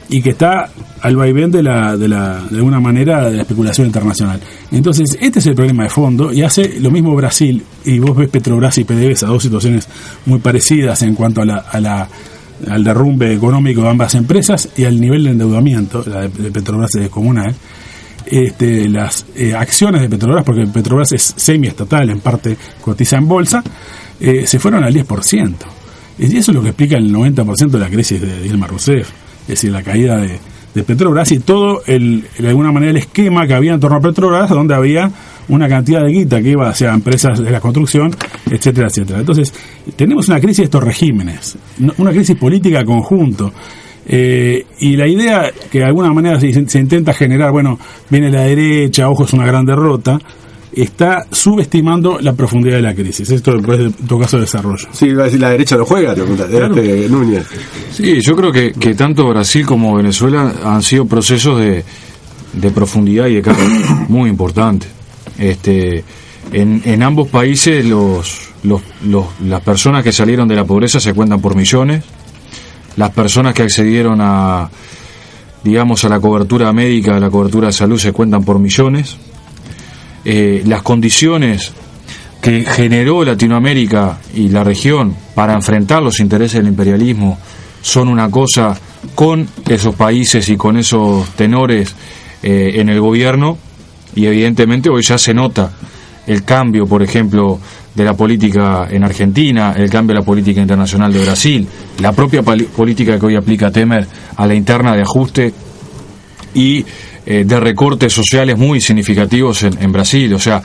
Y que está al vaivén de alguna manera de la especulación internacional. Entonces, este es el problema de fondo, y hace lo mismo Brasil, y vos ves Petrobras y PDVSA, dos situaciones muy parecidas en cuanto al derrumbe económico de ambas empresas y al nivel de endeudamiento. La de Petrobras es descomunal. Las acciones de Petrobras, porque Petrobras es semiestatal, en parte cotiza en bolsa, se fueron al 10%. Y eso es lo que explica el 90% de la crisis de Dilma Rousseff. Es decir, la caída de Petrobras y todo de alguna manera el esquema que había en torno a Petrobras, donde había una cantidad de guita que iba hacia empresas de la construcción, etcétera, etcétera. Entonces, tenemos una crisis de estos regímenes, una crisis política conjunto. Y la idea que de alguna manera se intenta generar, viene la derecha, ojo, es una gran derrota, está subestimando la profundidad de la crisis. Esto es en todo caso de desarrollo. Sí, iba a decir la derecha no juega, claro. Núñez. Sí, yo creo que tanto Brasil como Venezuela han sido procesos de profundidad y de cambio muy importantes. En ambos países las personas que salieron de la pobreza se cuentan por millones. Las personas que accedieron a la cobertura médica, a la cobertura de salud, se cuentan por millones. Las condiciones que generó Latinoamérica y la región para enfrentar los intereses del imperialismo son una cosa con esos países y con esos tenores en el gobierno, y evidentemente hoy ya se nota el cambio, por ejemplo, de la política en Argentina, el cambio de la política internacional de Brasil, la propia política que hoy aplica Temer a la interna de ajuste y de recortes sociales muy significativos en Brasil. O sea,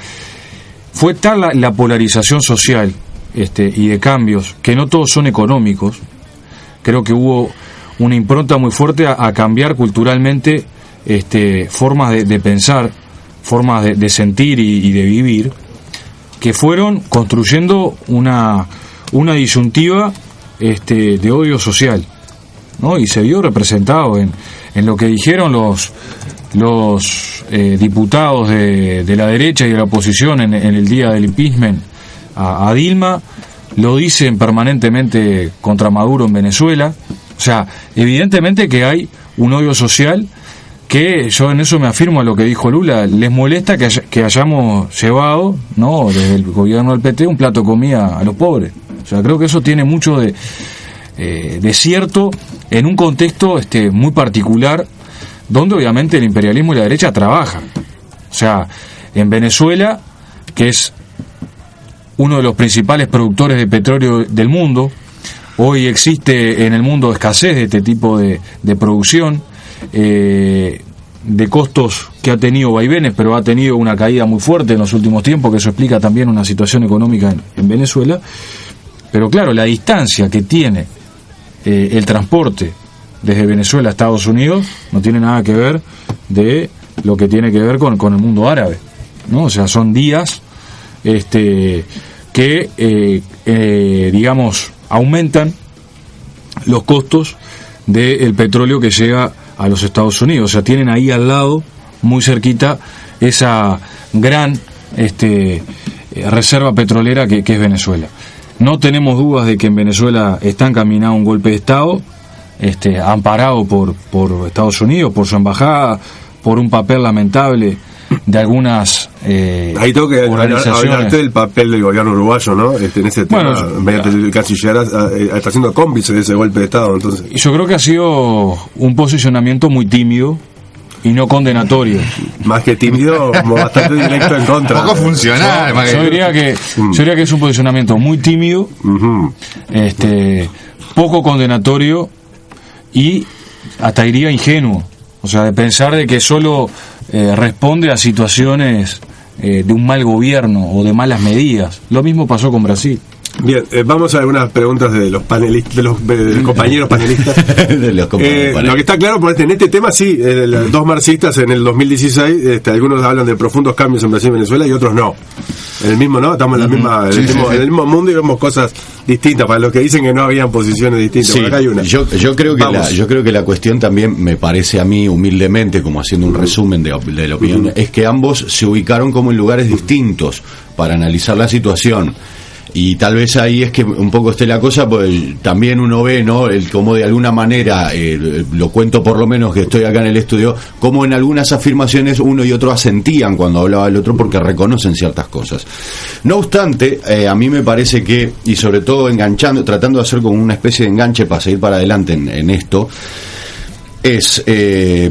fue tal la polarización social y de cambios, que no todos son económicos. Creo que hubo una impronta muy fuerte a cambiar culturalmente formas de pensar, formas de sentir y de vivir, que fueron construyendo una disyuntiva de odio social, ¿no? Y se vio representado en lo que dijeron los diputados de la derecha y de la oposición en el día del impeachment a Dilma. Lo dicen permanentemente contra Maduro en Venezuela. O sea, evidentemente que hay un odio social que yo en eso me afirmo a lo que dijo Lula. Les molesta que hayamos llevado, ¿no?, desde el gobierno del PT un plato de comida a los pobres. O sea, creo que eso tiene mucho de cierto en un contexto muy particular, donde obviamente el imperialismo y la derecha trabajan. O sea, en Venezuela, que es uno de los principales productores de petróleo del mundo, hoy existe en el mundo escasez de este tipo de producción, de costos que ha tenido vaivenes, pero ha tenido una caída muy fuerte en los últimos tiempos, que eso explica también una situación económica en Venezuela. Pero claro, la distancia que tiene el transporte desde Venezuela a Estados Unidos no tiene nada que ver de lo que tiene que ver con el mundo árabe, ¿no? O sea, son días que digamos aumentan los costos del petróleo que llega a los Estados Unidos. O sea, tienen ahí al lado, muy cerquita, esa gran reserva petrolera que es Venezuela. No tenemos dudas de que en Venezuela está encaminado un golpe de Estado, amparado por Estados Unidos, por su embajada, por un papel lamentable de algunas ahí tengo que hablarte del papel del gobierno uruguayo, ¿no? En ese tema, bueno, mediante el canciller está siendo cómplice de ese golpe de Estado. Entonces, yo creo que ha sido un posicionamiento muy tímido y no condenatorio. Más que tímido, como bastante directo en contra. Poco funcional. Yo diría que es un posicionamiento muy tímido, poco condenatorio y hasta diría ingenuo. O sea, de pensar de que solo responde a situaciones de un mal gobierno o de malas medidas. Lo mismo pasó con Brasil. Bien, vamos a algunas preguntas de los panelistas, de los compañeros panelistas. Lo que está claro, en este tema sí, dos marxistas en el 2016, algunos hablan de profundos cambios en Brasil y Venezuela y otros no. En el mismo, ¿no? Estamos en la misma, en el mismo mundo y vemos cosas distintas. Para los que dicen que no habían posiciones distintas, sí, por acá hay una. Yo creo que la cuestión también me parece a mí, humildemente, como haciendo un resumen de la opinión, es que ambos se ubicaron como en lugares distintos para analizar la situación. Y tal vez ahí es que un poco esté la cosa, pues también uno ve, ¿no?, como de alguna manera, lo cuento por lo menos que estoy acá en el estudio, como en algunas afirmaciones uno y otro asentían cuando hablaba el otro porque reconocen ciertas cosas. No obstante, a mí me parece que, y sobre todo tratando de hacer como una especie de enganche para seguir para adelante en esto, es,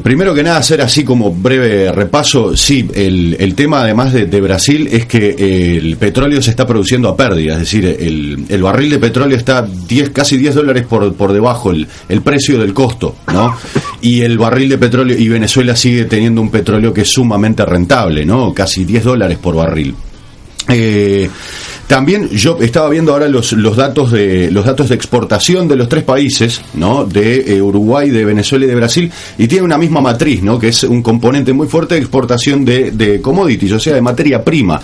primero que nada, hacer así como breve repaso. Sí, el tema además de Brasil es que el petróleo se está produciendo a pérdida, es decir, el barril de petróleo está casi $10 por debajo el precio del costo, ¿no? Y el barril de petróleo, y Venezuela sigue teniendo un petróleo que es sumamente rentable, ¿no? Casi $10 por barril. También yo estaba viendo ahora los datos de exportación de los tres países, ¿no?, de Uruguay, de Venezuela y de Brasil, y tiene una misma matriz, ¿no?, que es un componente muy fuerte de exportación de commodities, o sea, de materia prima.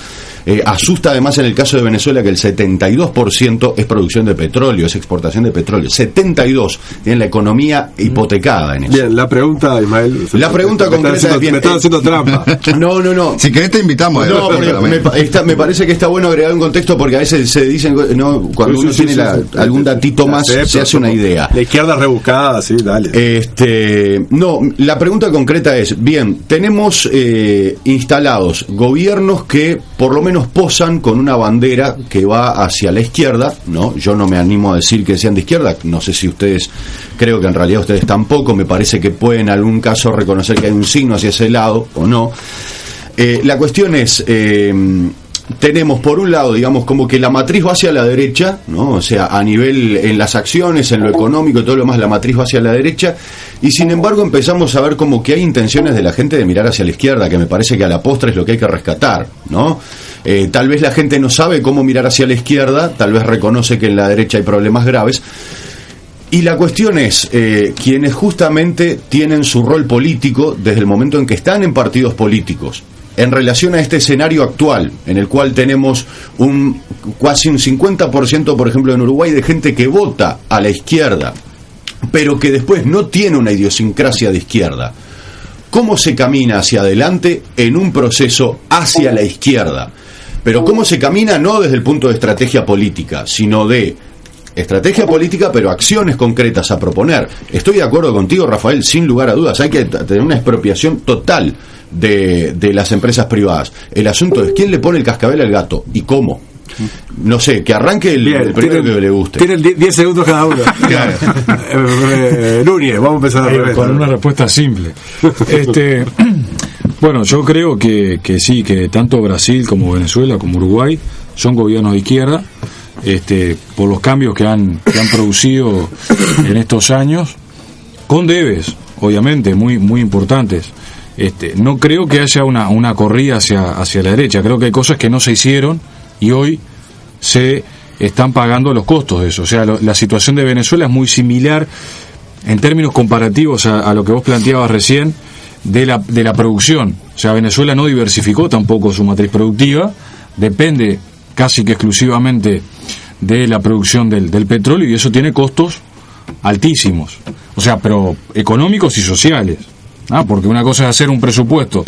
Asusta además en el caso de Venezuela que el 72% es producción de petróleo, es exportación de petróleo. 72%, tienen la economía hipotecada en eso. Bien, la pregunta, Ismael. La pregunta concreta es bien. Me están haciendo trampa. No. Si querés te invitamos. No, me parece que está bueno agregar un contexto porque a veces se dicen, ¿no?, cuando uno tiene algún datito más, se hace una idea. La izquierda rebuscada, sí, dale. No, la pregunta concreta es, bien, tenemos instalados gobiernos que por lo menos posan con una bandera que va hacia la izquierda, ¿no? Yo no me animo a decir que sean de izquierda, no sé si ustedes, creo que en realidad ustedes tampoco, me parece que pueden en algún caso reconocer que hay un signo hacia ese lado o no. La cuestión es, tenemos por un lado, digamos, como que la matriz va hacia la derecha, ¿no? O sea, a nivel, en las acciones, en lo económico y todo lo demás, la matriz va hacia la derecha, y sin embargo empezamos a ver como que hay intenciones de la gente de mirar hacia la izquierda, que me parece que a la postre es lo que hay que rescatar, ¿no? Tal vez la gente no sabe cómo mirar hacia la izquierda, tal vez reconoce que en la derecha hay problemas graves, y la cuestión es, quienes justamente tienen su rol político desde el momento en que están en partidos políticos, en relación a este escenario actual, en el cual tenemos casi un 50%, por ejemplo, en Uruguay, de gente que vota a la izquierda, pero que después no tiene una idiosincrasia de izquierda. ¿Cómo se camina hacia adelante en un proceso hacia la izquierda? Pero ¿cómo se camina no desde el punto de estrategia política, sino de estrategia política, pero acciones concretas a proponer? Estoy de acuerdo contigo, Rafael, sin lugar a dudas, hay que tener una expropiación total de las empresas privadas. El asunto es quién le pone el cascabel al gato y cómo. No sé, que arranque el primero que le guste. Tienen 10 segundos cada uno. Núñez, vamos a empezar al revés, con una respuesta simple. Bueno, yo creo que sí, que tanto Brasil como Venezuela como Uruguay son gobiernos de izquierda, por los cambios que han producido en estos años, con debes, obviamente, muy, muy importantes. No creo que haya una corrida hacia la derecha, creo que hay cosas que no se hicieron y hoy se están pagando los costos de eso. O sea, la situación de Venezuela es muy similar en términos comparativos a lo que vos planteabas recién de la producción. O sea, Venezuela no diversificó tampoco su matriz productiva, depende casi que exclusivamente de la producción del petróleo, y eso tiene costos altísimos, o sea, pero económicos y sociales. Porque una cosa es hacer un presupuesto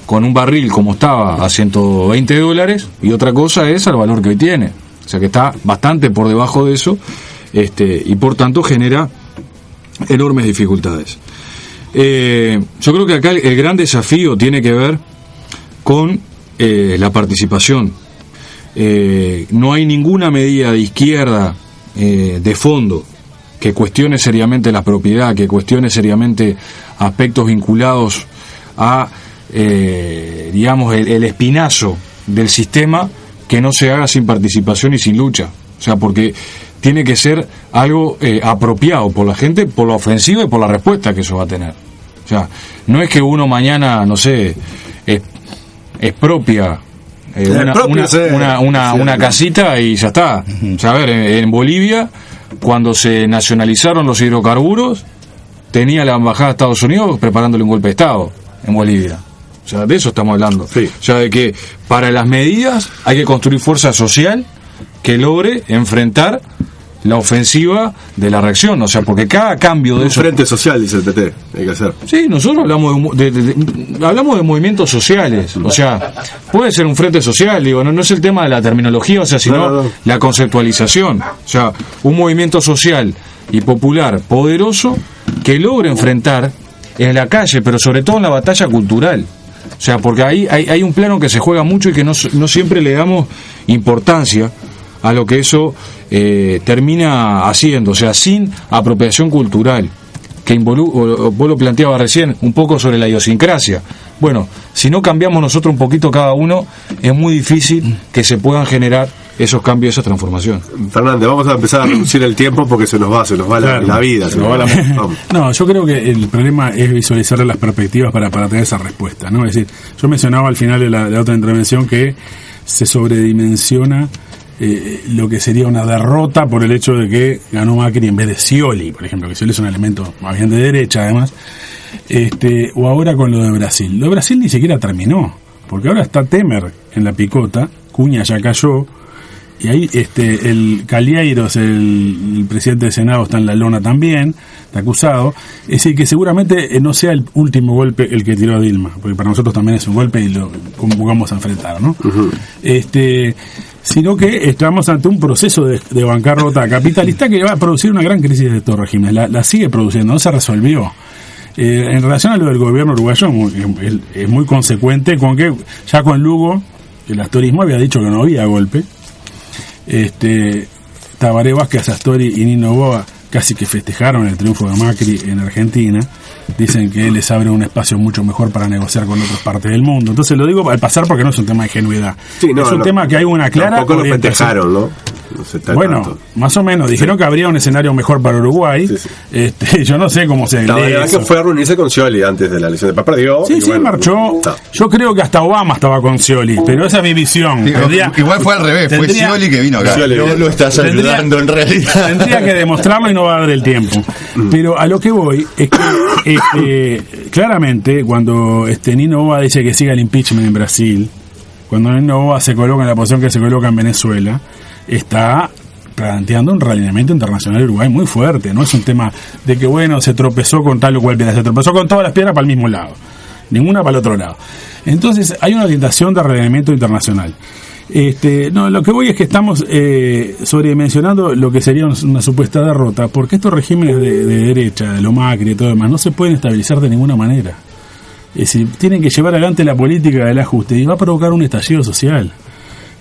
con un barril como estaba a $120 y otra cosa es al valor que hoy tiene, o sea que está bastante por debajo de eso, y por tanto genera enormes dificultades. Yo creo que acá el gran desafío tiene que ver con la participación. No hay ninguna medida de izquierda de fondo que cuestione seriamente la propiedad, que cuestione seriamente aspectos vinculados a, digamos, el espinazo del sistema, que no se haga sin participación y sin lucha. O sea, porque tiene que ser algo apropiado por la gente, por la ofensiva y por la respuesta que eso va a tener. O sea, no es que uno mañana, no sé, expropia una casita y ya está. O sea, a ver, en Bolivia, cuando se nacionalizaron los hidrocarburos, tenía la embajada de Estados Unidos preparándole un golpe de Estado en Bolivia. O sea, de eso estamos hablando. Sí. O sea, de que para las medidas hay que construir fuerza social que logre enfrentar la ofensiva de la reacción. O sea, porque cada cambio de eso... frente social, dice el PT, hay que hacer. Sí, nosotros hablamos hablamos de movimientos sociales. O sea, puede ser un frente social, digo, no es el tema de la terminología, o sea, sino la conceptualización. O sea, un movimiento social y popular poderoso que logre enfrentar en la calle, pero sobre todo en la batalla cultural. O sea, porque ahí hay un plano que se juega mucho y que no siempre le damos importancia a lo que eso termina haciendo. O sea, sin apropiación cultural, que vos lo planteabas recién, un poco sobre la idiosincrasia. Bueno, si no cambiamos nosotros un poquito cada uno, es muy difícil que se puedan generar esos cambios, esa transformación. Fernández, vamos a empezar a reducir el tiempo porque se nos va claro, la vida. No, yo creo que el problema es visualizar las perspectivas para tener esa respuesta, ¿no? Es decir, yo mencionaba al final de la otra intervención que se sobredimensiona lo que sería una derrota por el hecho de que ganó Macri en vez de Scioli, por ejemplo, que Scioli es un elemento más bien de derecha además, o ahora con lo de Brasil. Lo de Brasil ni siquiera terminó, porque ahora está Temer en la picota, Cunha ya cayó, y ahí el Calheiros, el presidente del Senado, está en la lona también, está acusado. Es decir, que seguramente no sea el último golpe el que tiró a Dilma, porque para nosotros también es un golpe y lo vamos a enfrentar, ¿no? Uh-huh. Sino que estamos ante un proceso de bancarrota capitalista que va a producir una gran crisis de estos regímenes. La sigue produciendo, no se resolvió. En relación a lo del gobierno uruguayo, es muy consecuente con que ya con Lugo el astorismo había dicho que no había golpe. Tabaré Vázquez, Astori y Nino Boa casi que festejaron el triunfo de Macri en Argentina. Dicen que él les abre un espacio mucho mejor para negociar con otras partes del mundo. Entonces lo digo al pasar porque no es un tema de ingenuidad. Sí, no, es un tema que hay una clara tampoco lo orientación. festejaron, ¿no? No sé bueno, tanto. más o menos. Dijeron que habría un escenario mejor para Uruguay. Sí. Yo no sé cómo se lee Que eso. fue a reunirse con Scioli antes de la elección. Después perdió. Sí, y bueno, marchó. está. Yo creo que hasta Obama estaba con Scioli, pero esa es mi visión. Igual fue al revés, fue Scioli que vino acá. Scioli. No lo estás ayudando en realidad. Tendría que demostrarlo y no va a dar el tiempo. Pero a lo que voy es que claramente cuando Nino Boa dice que siga el impeachment en Brasil, cuando Nino Boa se coloca en la posición que se coloca en Venezuela, está planteando un alineamiento internacional de Uruguay muy fuerte. No es un tema de que bueno, se tropezó con tal o cual piedra, se tropezó con todas las piedras para el mismo lado, ninguna para el otro lado. Entonces hay una orientación de alineamiento internacional. Lo que voy es que estamos sobredimensionando lo que sería una supuesta derrota, porque estos regímenes de derecha, de lo Macri y todo demás, no se pueden estabilizar de ninguna manera. Es decir, tienen que llevar adelante la política del ajuste y va a provocar un estallido social.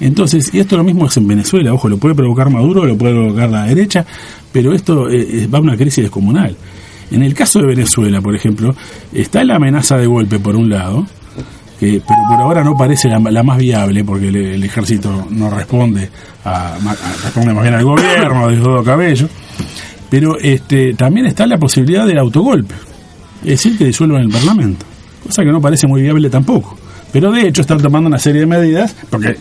Entonces, y esto lo mismo es en Venezuela, ojo, lo puede provocar Maduro, lo puede provocar la derecha, pero esto va a una crisis descomunal. En el caso de Venezuela, por ejemplo, está la amenaza de golpe por un lado, pero por ahora no parece la más viable, porque el ejército no responde responde más bien al gobierno, de todo Cabello, pero también está la posibilidad del autogolpe, es decir, que disuelvan el Parlamento, cosa que no parece muy viable tampoco. Pero de hecho están tomando una serie de medidas, porque,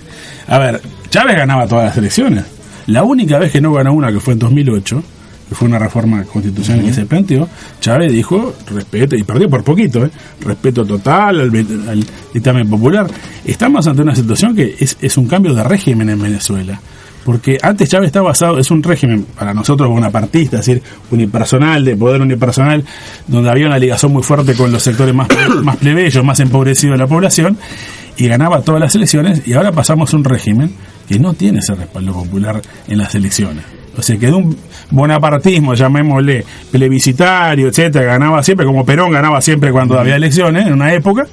a ver, Chávez ganaba todas las elecciones. La única vez que no ganó una, que fue en 2008, que fue una reforma constitucional que se planteó, Chávez dijo, respeto, y perdió por poquito, respeto total al dictamen popular. Estamos ante una situación que es un cambio de régimen en Venezuela. Porque antes Chávez está basado, es un régimen para nosotros bonapartista, es decir, unipersonal, de poder unipersonal, donde había una ligación muy fuerte con los sectores más plebeyos, más empobrecidos de la población, y ganaba todas las elecciones, y ahora pasamos a un régimen que no tiene ese respaldo popular en las elecciones. O sea, que de un bonapartismo, llamémosle plebiscitario, etcétera, ganaba siempre, como Perón ganaba siempre cuando había elecciones, en una época,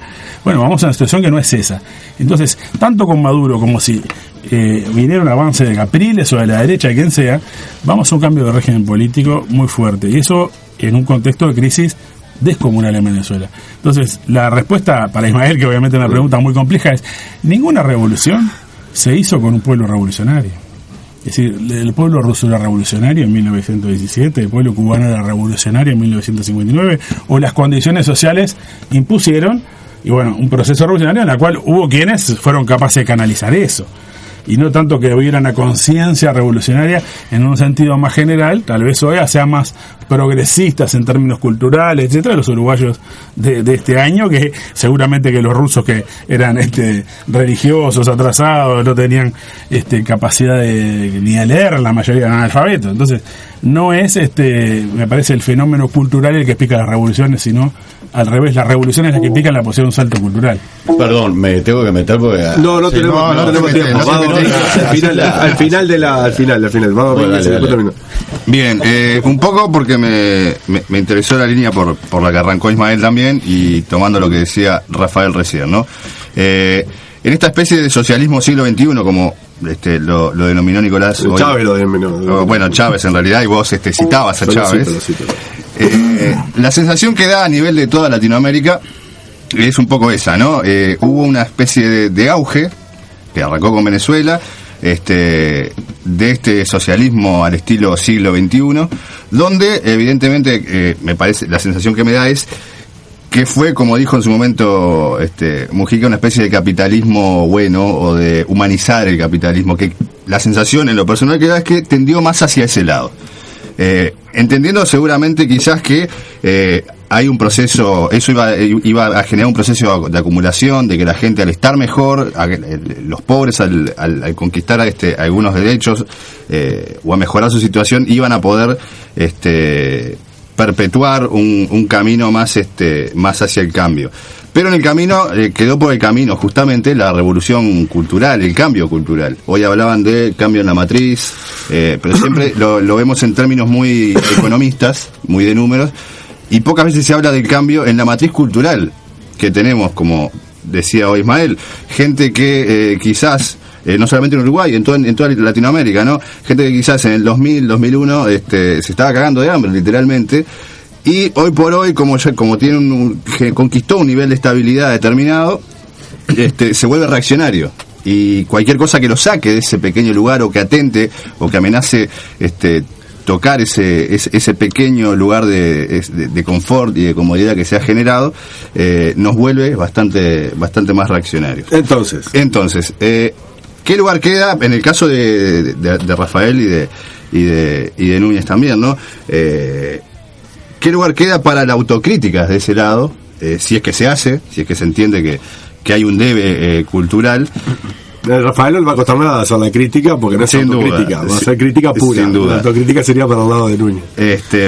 bueno, vamos a una situación que no es esa. Entonces, tanto con Maduro como si viniera un avance de Capriles o de la derecha, de quien sea, vamos a un cambio de régimen político muy fuerte. Y eso en un contexto de crisis descomunal en Venezuela. Entonces, la respuesta para Ismael, que obviamente es una pregunta muy compleja, es: ninguna revolución se hizo con un pueblo revolucionario. Es decir, el pueblo ruso era revolucionario en 1917, el pueblo cubano era revolucionario en 1959, o las condiciones sociales impusieron, y bueno, un proceso revolucionario en el cual hubo quienes fueron capaces de canalizar eso. Y no tanto que hubiera una conciencia revolucionaria en un sentido más general, tal vez hoy sean más progresistas en términos culturales, etcétera, los uruguayos de este año, que seguramente que los rusos que eran religiosos, atrasados, no tenían capacidad ni de leer, la mayoría eran analfabetos. Entonces, no es me parece el fenómeno cultural el que explica las revoluciones, sino al revés, las revoluciones las que explican la posibilidad de un salto cultural. Perdón, me tengo que meter porque... No tenemos tiempo. Al final. Vamos a ver, dale. Bien, un poco porque me interesó la línea por la que arrancó Ismael también, y tomando lo que decía Rafael recién, ¿no? En esta especie de socialismo siglo XXI, como lo denominó Nicolás hoy, Chávez lo denominó. bueno, Chávez en realidad, y vos citabas a Chávez. Lo cito. La sensación que da a nivel de toda Latinoamérica es un poco esa, ¿no? Hubo una especie de auge que arrancó con Venezuela, de este socialismo al estilo siglo XXI, donde evidentemente me parece, la sensación que me da es que fue, como dijo en su momento Mujica, una especie de capitalismo bueno, o de humanizar el capitalismo, que la sensación en lo personal que da es que tendió más hacia ese lado. Entendiendo seguramente quizás que hay un proceso, eso iba a generar un proceso de acumulación, de que la gente, al estar mejor, los pobres al conquistar algunos derechos o a mejorar su situación, iban a poder perpetuar un camino más hacia el cambio. Pero en el camino quedó por el camino justamente la revolución cultural, el cambio cultural. Hoy hablaban de cambio en la matriz, pero siempre lo vemos en términos muy economistas, muy de números, y pocas veces se habla del cambio en la matriz cultural que tenemos como decía hoy Ismael, gente que quizás, no solamente en Uruguay, en toda Latinoamérica, ¿no? Gente que quizás en el 2000, 2001 se estaba cagando de hambre, literalmente, y hoy por hoy, como conquistó un nivel de estabilidad determinado, se vuelve reaccionario. Y cualquier cosa que lo saque de ese pequeño lugar o que atente o que amenace tocar ese pequeño lugar de confort y de comodidad que se ha generado, nos vuelve bastante más reaccionarios. Entonces, ¿qué lugar queda en el caso de Rafael y de Núñez también, ¿no? ¿Qué lugar queda para la autocrítica de ese lado? Si es que se hace, si es que se entiende que hay un debe cultural. Rafael no le va a costar nada hacer la crítica porque no es autocrítica, va a ser crítica pura. Sin duda. La autocrítica sería para el lado de Núñez.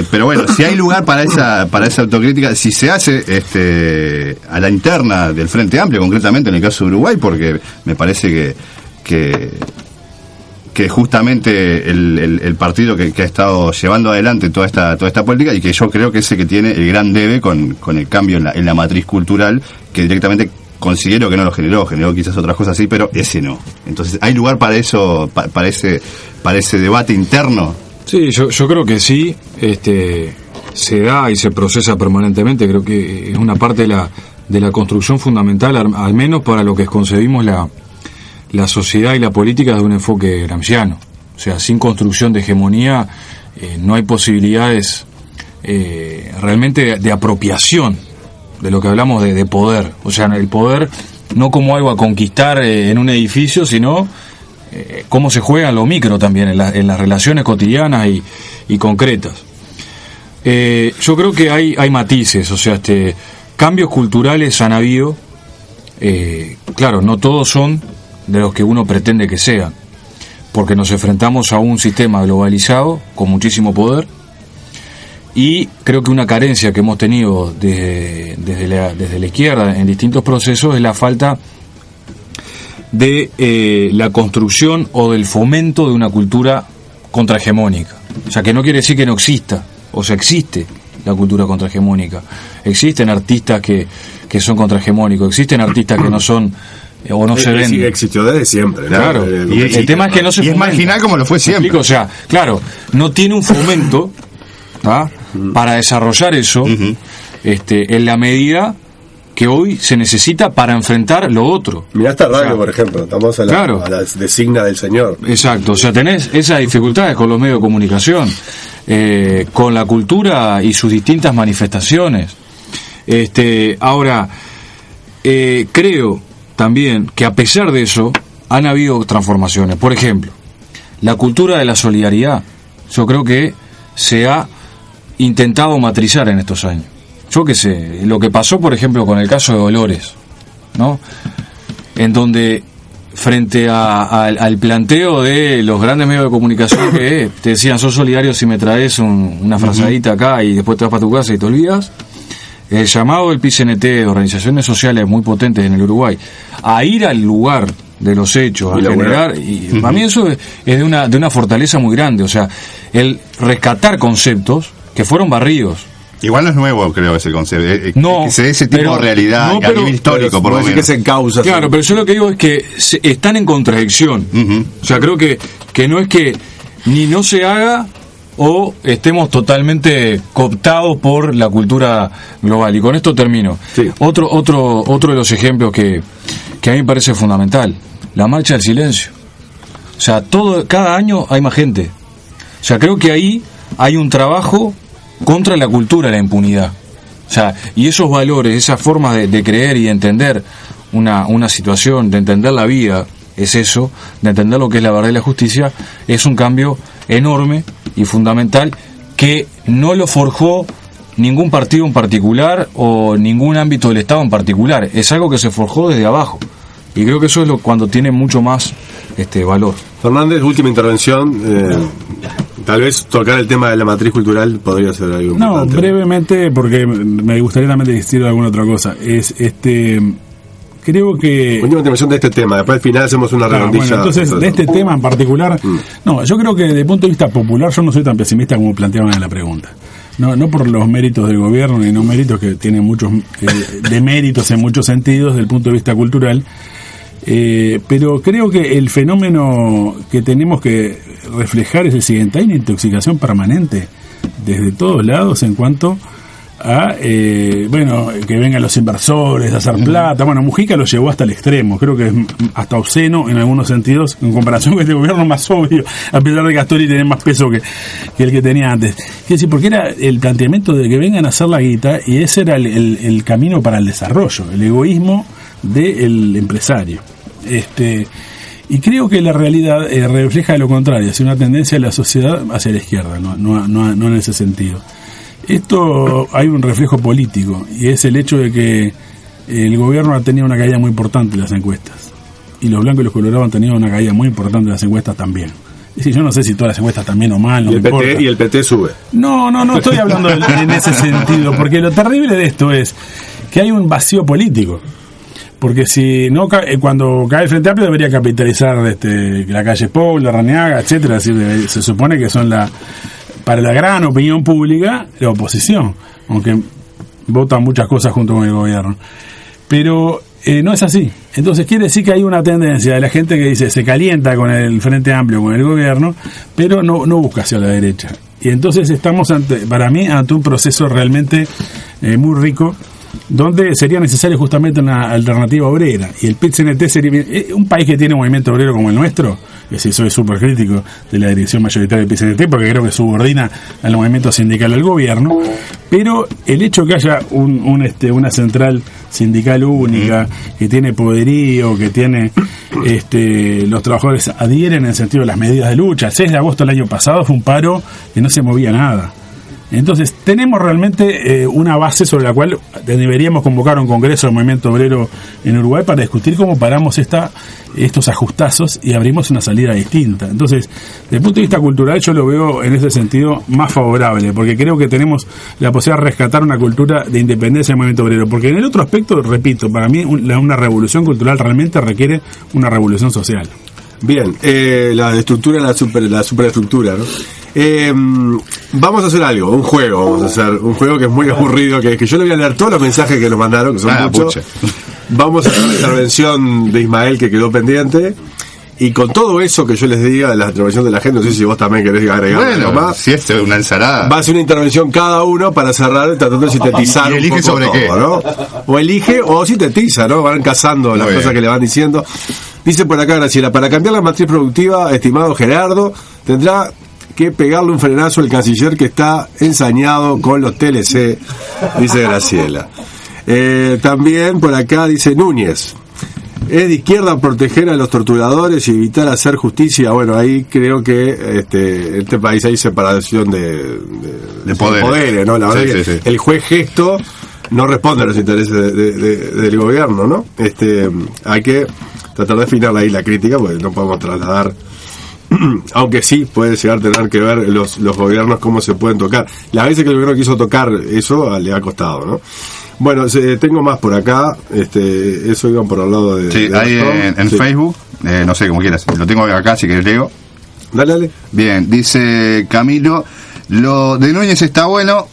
Pero bueno, si hay lugar para esa autocrítica, si se hace a la interna del Frente Amplio, concretamente en el caso de Uruguay, porque me parece que justamente el partido que ha estado llevando adelante toda esta política, y que yo creo que es el que tiene el gran debe con el cambio en la matriz cultural, que directamente considero que no lo generó quizás otras cosas así, pero ese no. Entonces, ¿hay lugar para eso, para ese debate interno? Sí, yo creo que sí, se da y se procesa permanentemente. Creo que es una parte de la construcción fundamental, al menos para lo que concebimos la sociedad y la política de un enfoque gramsciano. O sea, sin construcción de hegemonía no hay posibilidades realmente de apropiación de lo que hablamos de poder. O sea, el poder no como algo a conquistar en un edificio, sino cómo se juega en lo micro también, en las relaciones cotidianas y concretas. Yo creo que hay matices, o sea, cambios culturales han habido, claro, no todos son de los que uno pretende que sean, porque nos enfrentamos a un sistema globalizado con muchísimo poder, y creo que una carencia que hemos tenido desde la izquierda en distintos procesos es la falta de la construcción o del fomento de una cultura contrahegemónica. O sea, que no quiere decir que no exista, o sea, existe la cultura contrahegemónica. Existen artistas que son contrahegemónicos, existen artistas que no son o no se venden. Existió desde siempre, ¿no? Claro. Y el tema es que no se fomenta. Y es marginal como lo fue siempre. O sea, claro, no tiene un fomento para desarrollar eso, en la medida que hoy se necesita para enfrentar lo otro. Mirá esta radio, por ejemplo, estamos a la designa del señor. Exacto, o sea, tenés esas dificultades con los medios de comunicación, con la cultura y sus distintas manifestaciones. Ahora, creo también que a pesar de eso han habido transformaciones. Por ejemplo, la cultura de la solidaridad, yo creo que se ha intentado matrizar en estos años. Yo qué sé, lo que pasó, por ejemplo, con el caso de Dolores, ¿no? En donde, frente al planteo de los grandes medios de comunicación que te decían, sos solidario si me traes una frazadita acá y después te vas para tu casa y te olvidas, el llamado del PCNT, organizaciones sociales muy potentes en el Uruguay, a ir al lugar de los hechos, a generar, y para mí eso es de una fortaleza muy grande, o sea, el rescatar conceptos que fueron barridos. Igual no es nuevo, creo, ese concepto. No, que se dé ese tipo de realidad a nivel histórico, por lo menos. Que se encausa. Claro, pero yo lo que digo es que están en contradicción. O sea, creo que no es que ni no se haga o estemos totalmente cooptados por la cultura global. Y con esto termino. Sí. Otro de los ejemplos que a mí me parece fundamental, la marcha del silencio. O sea, cada año hay más gente. O sea, creo que ahí hay un trabajo contra la cultura de la impunidad. O sea, y esos valores, esas formas de creer y de entender una situación, de entender la vida, es eso, de entender lo que es la verdad y la justicia, es un cambio enorme y fundamental que no lo forjó ningún partido en particular o ningún ámbito del Estado en particular. Es algo que se forjó desde abajo. Y creo que eso es cuando tiene mucho más valor. Fernández, última intervención. Tal vez tocar el tema de la matriz cultural podría ser algo importante. No, brevemente, porque me gustaría también decir alguna otra cosa. Creo que... Última intervención de este tema, después al final hacemos una redondilla. Bueno, entonces, de este tema en particular, no, yo creo que desde el punto de vista popular yo no soy tan pesimista como planteaban en la pregunta. no por los méritos del gobierno, ni no méritos que tienen muchos deméritos en muchos sentidos desde el punto de vista cultural, pero creo que el fenómeno que tenemos que reflejar es el siguiente: hay una intoxicación permanente desde todos lados en cuanto a que vengan los inversores a hacer plata. Bueno, Mujica lo llevó hasta el extremo, creo que es hasta obsceno en algunos sentidos en comparación con este gobierno más obvio, a pesar de que Astori tiene más peso que el que tenía antes. Quiero decir, porque era el planteamiento de que vengan a hacer la guita, y ese era el camino para el desarrollo, el egoísmo del empresario. Y creo que la realidad refleja lo contrario, es una tendencia de la sociedad hacia la izquierda, no en ese sentido. Esto hay un reflejo político, y es el hecho de que el gobierno ha tenido una caída muy importante en las encuestas, y los blancos y los colorados han tenido una caída muy importante en las encuestas también. Es decir, yo no sé si todas las encuestas están bien o mal, no me importa. Y el PT sube. No estoy hablando en ese sentido, porque lo terrible de esto es que hay un vacío político. Porque si no, cuando cae el Frente Amplio debería capitalizar la calle Pou, la Raneaga, etcétera. Es decir, se supone que son para la gran opinión pública, la oposición, aunque votan muchas cosas junto con el gobierno. Pero no es así. Entonces quiere decir que hay una tendencia de la gente que dice se calienta con el Frente Amplio, con el gobierno, pero no busca hacia la derecha. Y entonces estamos para mí ante un proceso realmente muy rico, donde sería necesario justamente una alternativa obrera, y el PIT-CNT sería un país que tiene un movimiento obrero como el nuestro. Es decir, soy súper crítico de la dirección mayoritaria del PIT-CNT porque creo que subordina al movimiento sindical al gobierno, pero el hecho que haya una central sindical única, que tiene poderío, que tiene los trabajadores adhieren en el sentido de las medidas de lucha. El 6 de agosto del año pasado fue un paro que no se movía nada. Entonces tenemos realmente una base sobre la cual deberíamos convocar un congreso del movimiento obrero en Uruguay para discutir cómo paramos estos ajustazos y abrimos una salida distinta. Entonces, desde el punto de vista cultural, yo lo veo en ese sentido más favorable, porque creo que tenemos la posibilidad de rescatar una cultura de independencia del movimiento obrero. Porque en el otro aspecto, repito, para mí una revolución cultural realmente requiere una revolución social. Bien, la estructura, la superestructura, ¿no? Vamos a hacer algo, un juego que es muy aburrido, que yo le voy a leer todos los mensajes que nos mandaron, que son muchos. Pucha. Vamos a hacer una intervención de Ismael que quedó pendiente, y con todo eso que yo les diga de la intervención de la gente, no sé si vos también querés agregar algo más. Si esto es una ensalada. Va a ser una intervención cada uno para cerrar, tratando de sintetizar. ¿Y elige un poco sobre todo, qué? ¿No? O elige o sintetiza, ¿no? Van cazando las cosas que le van diciendo. Dice por acá Graciela: para cambiar la matriz productiva, estimado Gerardo, tendrá que pegarle un frenazo al canciller que está ensañado con los TLC, dice Graciela. También por acá dice Núñez: es de izquierda proteger a los torturadores y evitar hacer justicia. Bueno, ahí creo que en este país hay separación de poderes, ¿no? La verdad que el juez Gesto no responde a los intereses del gobierno, ¿no? Hay que tratar de afinar ahí la crítica, porque no podemos trasladar, aunque sí puede llegar a tener que ver los gobiernos cómo se pueden tocar. Las veces que el gobierno quiso tocar eso le ha costado, ¿no? Bueno, tengo más por acá, eso iban por el lado de... Sí, hay en Facebook, no sé, como quieras, lo tengo acá, si querés leo. Dale. Bien, dice Camilo: lo de Núñez está bueno,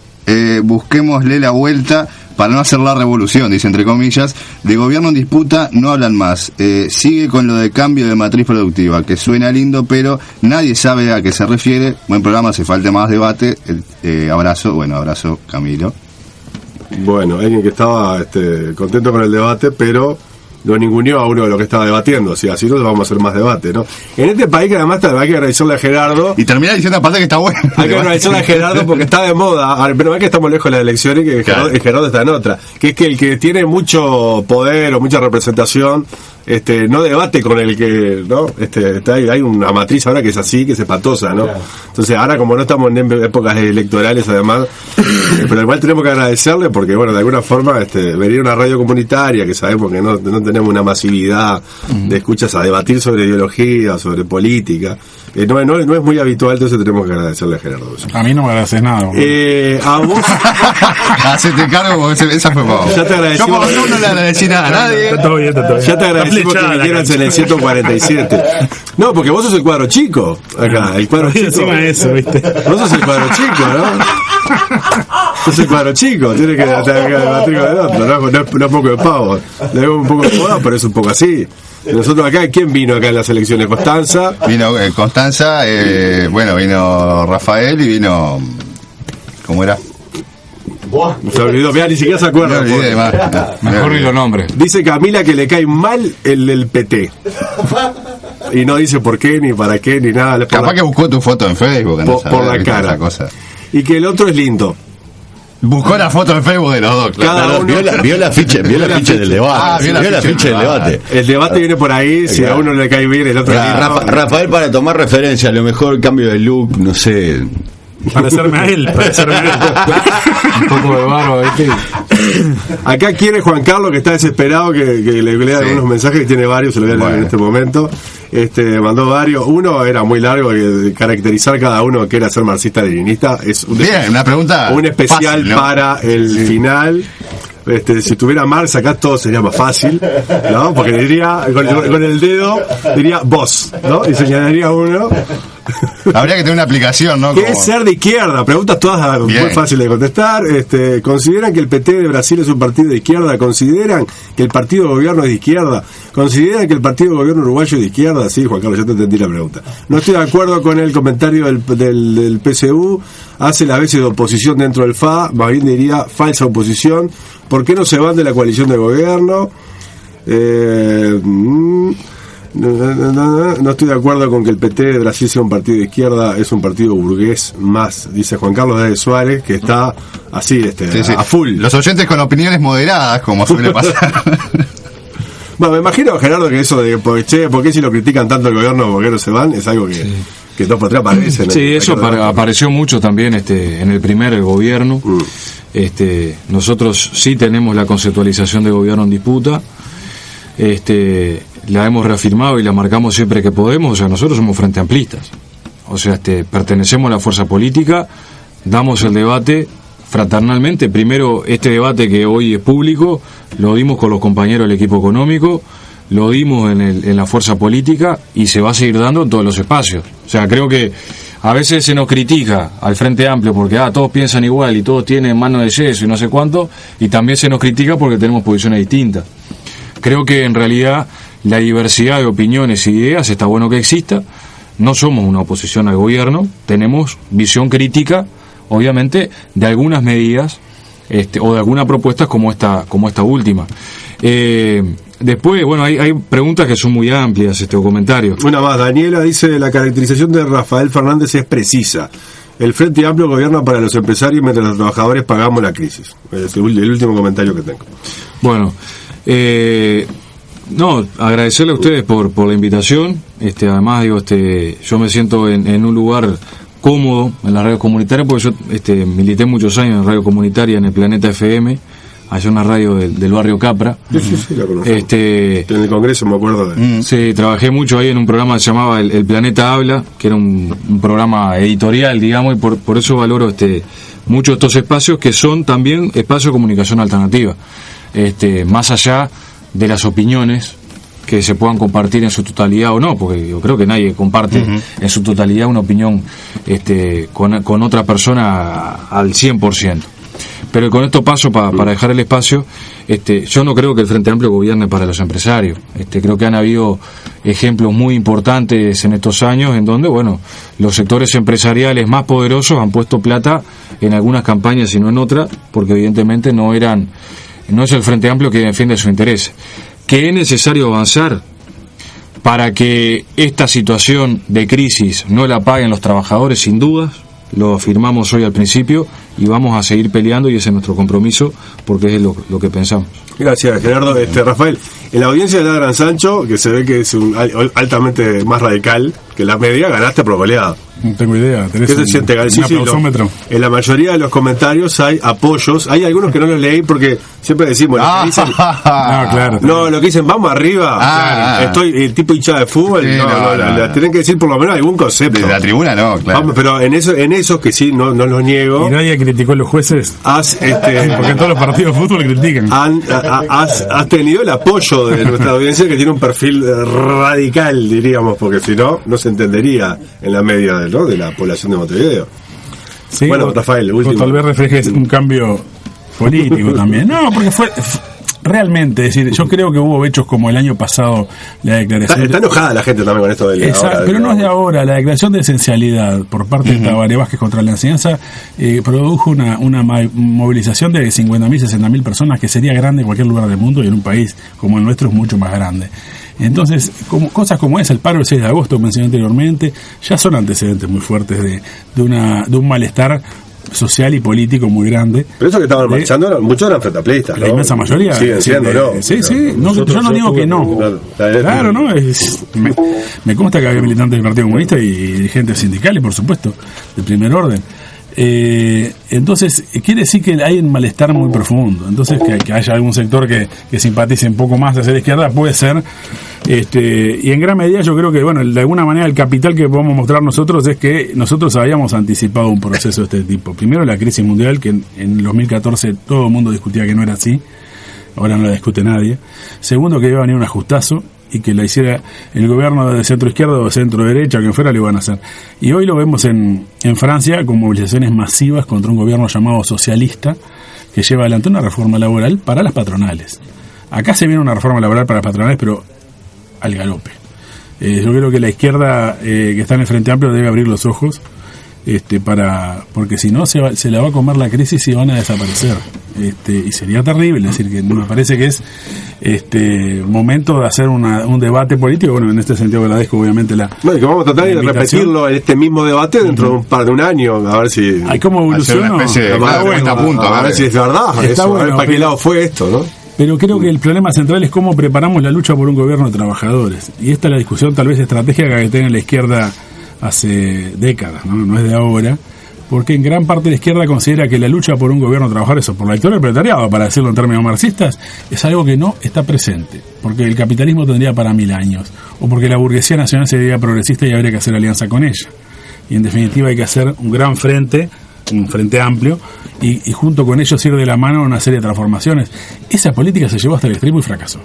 busquémosle la vuelta para no hacer la revolución, dice entre comillas. De gobierno en disputa no hablan más. Sigue con lo de cambio de matriz productiva, que suena lindo, pero nadie sabe a qué se refiere. Buen programa, hace falta más debate. Abrazo, Camilo. Bueno, alguien que estaba contento con el debate, pero lo ninguneó a uno de los que estaba debatiendo. O sea, así no vamos a hacer más debate, ¿no? En este país, que además hay que agradecerle a Gerardo. Y termina diciendo aparte que está bueno. Hay que agradecerle a Gerardo porque está de moda. Pero es que estamos lejos de las elecciones y que Gerardo está en otra. Que es que el que tiene mucho poder o mucha representación no debate con el que, ¿no? Hay una matriz ahora que es así, que es espatosa, ¿no? Claro. Entonces ahora, como no estamos en épocas electorales además, pero igual tenemos que agradecerle porque, bueno, de alguna forma venir a una radio comunitaria, que sabemos que no tenemos una masividad de escuchas a debatir sobre ideología, sobre política, no es muy habitual, entonces tenemos que agradecerle a Gerardo. A mí no me agradeces nada. A vos hacete cargo, esa fue vos. Ya te agradecimos. Yo no le agradecí nada a nadie. Está todo bien. Ya te agradecimos que vinieras en el 147. No, porque vos sos el cuadro chico acá, el cuadro chico. Encima eso, ¿viste? Vos sos el cuadro chico, ¿no? Es el cuadro chico, tiene que tener el matrícula del otro, no es poco de pavo. Le veo un poco de moda, pero es un poco así. Nosotros acá, ¿quién vino acá en las elecciones? Constanza. Vino Constanza, vino Rafael y vino... ¿Cómo era? Se olvidó, mirá, ni siquiera se acuerda. Me olvidé más. Mejor ni los nombres. Dice Camila que le cae mal el del PT. Y no dice por qué, ni para qué, ni nada. Capaz que buscó tu foto en Facebook. Por la cara. Y que el otro es lindo. Buscó la foto en Facebook de los dos. Cada uno vio la ficha del debate. Vio la ficha del debate. El debate viene por ahí, si a uno le cae bien, el otro Rafael, para tomar referencia, a lo mejor cambio de look, no sé. Parecerme a él. Un poco de barba, ¿viste? Acá quiere Juan Carlos, que está desesperado, que le lea algunos mensajes, que tiene varios, se lo voy a leer en este momento. Mandó varios. Uno era muy largo, caracterizar cada uno que era ser marxista-leninista. Es una pregunta. Un especial fácil, ¿no? para el final. Si tuviera Marx acá todo sería más fácil, ¿no? Porque diría, con el dedo, diría vos, ¿no? Y señalaría uno. Habría que tener una aplicación, ¿no? ¿Qué es ser de izquierda? Preguntas todas muy fáciles de contestar. ¿Consideran que el PT de Brasil es un partido de izquierda? ¿Consideran que el partido de gobierno es de izquierda? ¿Consideran que el partido de gobierno uruguayo es de izquierda? Sí, Juan Carlos, ya te entendí la pregunta. No estoy de acuerdo con el comentario del PSU. Hace las veces de oposición dentro del FA, más bien diría falsa oposición. ¿Por qué no se van de la coalición de gobierno? No estoy de acuerdo con que el PT de Brasil sea un partido de izquierda, es un partido burgués más, dice Juan Carlos de Suárez, que está así, a full. Los oyentes con opiniones moderadas, como suele pasar. Bueno, me imagino, Gerardo, que eso de, ¿por qué si lo critican tanto el gobierno, por qué no se van? Es algo que dos por tres aparece. Sí, eso apareció mucho también en el primer gobierno. Nosotros sí tenemos la conceptualización de gobierno en disputa. La hemos reafirmado y la marcamos siempre que podemos. O sea, nosotros somos frente amplistas. O sea, pertenecemos a la fuerza política, damos el debate fraternalmente. Primero, este debate que hoy es público, lo dimos con los compañeros del equipo económico, lo dimos en la fuerza política y se va a seguir dando en todos los espacios. O sea, creo que a veces se nos critica al Frente Amplio porque todos piensan igual y todos tienen mano de yeso y no sé cuánto, y también se nos critica porque tenemos posiciones distintas. Creo que en realidad la diversidad de opiniones e ideas está bueno que exista. No somos una oposición al gobierno, tenemos visión crítica, obviamente, de algunas medidas o de algunas propuestas como esta última. Después, bueno, hay preguntas que son muy amplias, o comentarios. Una más, Daniela dice: la caracterización de Rafael Fernández es precisa. El Frente Amplio gobierna para los empresarios mientras los trabajadores pagamos la crisis. Es el último comentario que tengo. Bueno, agradecerle a ustedes por la invitación. Además, digo, yo me siento en un lugar cómodo en la radio comunitaria, porque yo milité muchos años en radio comunitaria en el Planeta FM, allá una radio del barrio Capra. Sí, la conozco. En el Congreso me acuerdo de... Sí, trabajé mucho ahí en un programa que se llamaba El Planeta Habla, que era un programa editorial, digamos, y por eso valoro mucho estos espacios, que son también espacios de comunicación alternativa, más allá de las opiniones que se puedan compartir en su totalidad o no, porque yo creo que nadie comparte en su totalidad una opinión con otra persona al 100%. Pero con esto paso para dejar el espacio. Yo no creo que el Frente Amplio gobierne para los empresarios. Creo que han habido ejemplos muy importantes en estos años en donde, bueno, los sectores empresariales más poderosos han puesto plata en algunas campañas y no en otras, porque evidentemente no es el Frente Amplio que defiende su interés. Que es necesario avanzar para que esta situación de crisis no la paguen los trabajadores, sin dudas, lo afirmamos hoy al principio y vamos a seguir peleando, y ese es nuestro compromiso, porque es lo que pensamos. Gracias, Gerardo. Rafael, en la audiencia de la Gran Sancho, que se ve que es altamente más radical que la media, ganaste por goleada. No tengo idea. ¿Qué se siente? Un aplausómetro. En la mayoría de los comentarios hay apoyos. Hay algunos que no los leí porque siempre decimos, lo que dicen, claro. No, lo que dicen, vamos arriba. Estoy el tipo hinchada de fútbol. Sí, no. Tienen que decir por lo menos algún concepto. De la tribuna no, claro. Vamos, pero en esos que sí, no los niego. Y nadie criticó a los jueces. Porque en todos los partidos de fútbol critican. Has tenido el apoyo de nuestra audiencia, que tiene un perfil radical, diríamos, porque si no se entendería en la media de la población de Montevideo. Sí, bueno, Rafael, o último. tal vez refleje un cambio político también. No, porque fue realmente, es decir, yo creo que hubo hechos como el año pasado, la declaración. Está enojada la gente también con esto del Exacto, pero no es de ahora. La declaración de esencialidad por parte de Tabaré Vázquez contra la enseñanza produjo una movilización de 50.000, 60.000 personas, que sería grande en cualquier lugar del mundo, y en un país como el nuestro es mucho más grande. Entonces, cosas como esa, el paro del 6 de agosto que mencioné anteriormente, ya son antecedentes muy fuertes de un malestar social y político muy grande. Pero eso que estaban marchando, muchos eran frentapleistas, la inmensa mayoría siguen siendo, ¿no? Sí, no, yo no digo que no. Claro, no. Me consta que había militantes del Partido Comunista y dirigentes sindicales, por supuesto, de primer orden. Entonces, quiere decir que hay un malestar muy profundo. Entonces, que haya algún sector que simpatice un poco más hacia la izquierda, puede ser. Y en gran medida yo creo que, bueno, de alguna manera el capital que podemos mostrar nosotros es que nosotros habíamos anticipado un proceso de este tipo. Primero, la crisis mundial, que en 2014 todo el mundo discutía que no era así. Ahora no la discute nadie. Segundo, que iba a venir un ajustazo y que la hiciera el gobierno de centro izquierda o de centro derecha, quien fuera, lo iban a hacer. Y hoy lo vemos en Francia con movilizaciones masivas contra un gobierno llamado socialista, que lleva adelante una reforma laboral para las patronales. Acá se viene una reforma laboral para las patronales, pero al galope. Yo creo que la izquierda que está en el Frente Amplio debe abrir los ojos, porque si no se la va a comer la crisis y van a desaparecer. Y sería terrible. Es decir, que me parece que es momento de hacer un debate político. Bueno, en este sentido agradezco obviamente bueno, que vamos a tratar de repetirlo en este mismo debate dentro de un año, a ver si hay como evoluciona, a ver si es verdad eso, bueno, a ver para qué lado fue esto, ¿no? Pero creo que el problema central es cómo preparamos la lucha por un gobierno de trabajadores. Y esta es la discusión tal vez estratégica que tiene la izquierda hace décadas, no es de ahora, porque en gran parte de la izquierda considera que la lucha por un gobierno de trabajadores, o por la victoria del proletariado, para decirlo en términos marxistas, es algo que no está presente, porque el capitalismo tendría para 1000 años, o porque la burguesía nacional sería progresista y habría que hacer alianza con ella. Y en definitiva hay que hacer un gran frente, un frente amplio, y junto con ellos ir de la mano una serie de transformaciones. Esa política se llevó hasta el extremo y fracasó.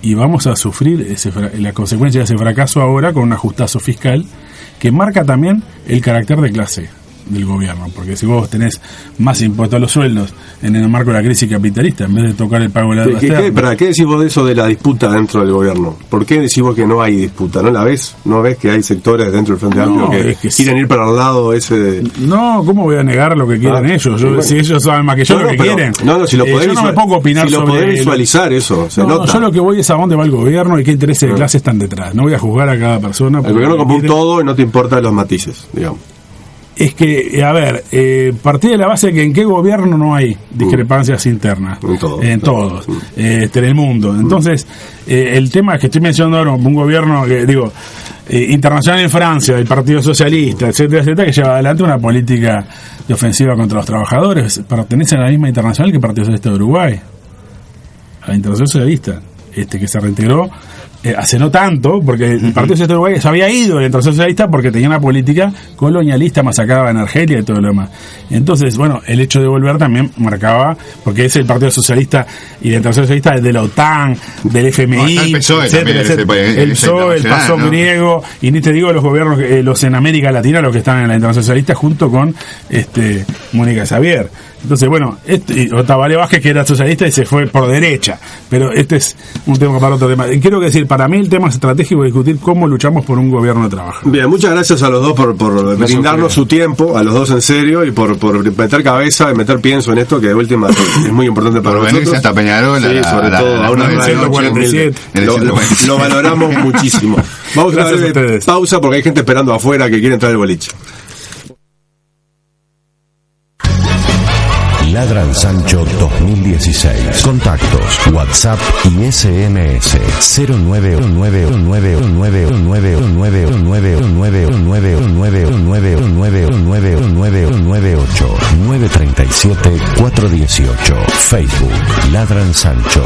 Y vamos a sufrir la consecuencia de ese fracaso ahora con un ajustazo fiscal que marca también el carácter de clase del gobierno, porque si vos tenés más impuestos a los sueldos en el marco de la crisis capitalista, en vez de tocar el pago de la deuda externa. ¿Qué decís vos de eso de la disputa dentro del gobierno? ¿Por qué decís vos que no hay disputa? ¿No la ves? ¿No ves que hay sectores dentro del Frente Amplio que quieren ir para el lado ese? No, ¿cómo voy a negar lo que quieren ellos? Bueno. Si ellos saben más que yo lo que quieren. Si lo podés yo no me pongo a opinar si lo podés visualizar eso, se nota. Yo lo que voy es a dónde va el gobierno y qué intereses de clase están detrás. No voy a juzgar a cada persona. El gobierno como un todo y no te importan los matices, digamos. Es que, a ver, partí de la base de que en qué gobierno no hay discrepancias internas. En todos. En el mundo. Entonces, el tema es que estoy mencionando ahora un gobierno que, internacional en Francia, el Partido Socialista, etcétera, etcétera, que lleva adelante una política de ofensiva contra los trabajadores. Pertenece a la misma internacional que el Partido Socialista de Uruguay. A la Internacional Socialista, que se reintegró hace no tanto, porque el Partido Socialista de Uruguay se había ido de la Internacional Socialista porque tenía una política colonialista masacrada en Argelia y todo lo demás. Entonces, bueno, el hecho de volver también marcaba, porque es el Partido Socialista y la Internacional Socialista es de la OTAN, del FMI, el PSOE, etcétera, el PSOE, el PASOK griego, y ni te digo los gobiernos, los en América Latina, los que están en la Internacional Socialista, junto con Mónica Xavier. Entonces, bueno, Tabaré Vázquez, que era socialista y se fue por derecha, pero este es un tema para otro tema. Quiero decir, para mí el tema es estratégico, discutir cómo luchamos por un gobierno de trabajo. Bien, muchas gracias a los dos por brindarnos su tiempo, a los dos en serio, y por meter cabeza, y meter pienso en esto, que de última es muy importante para nosotros. Venirse hasta Peñarol, sí, sobre todo a una 147. Lo valoramos muchísimo. Vamos a hacer pausa porque hay gente esperando afuera que quiere entrar al boliche. Ladran Sancho 2016. Contactos, WhatsApp y SMS 0999999999999998 937-418. Facebook Ladran Sancho.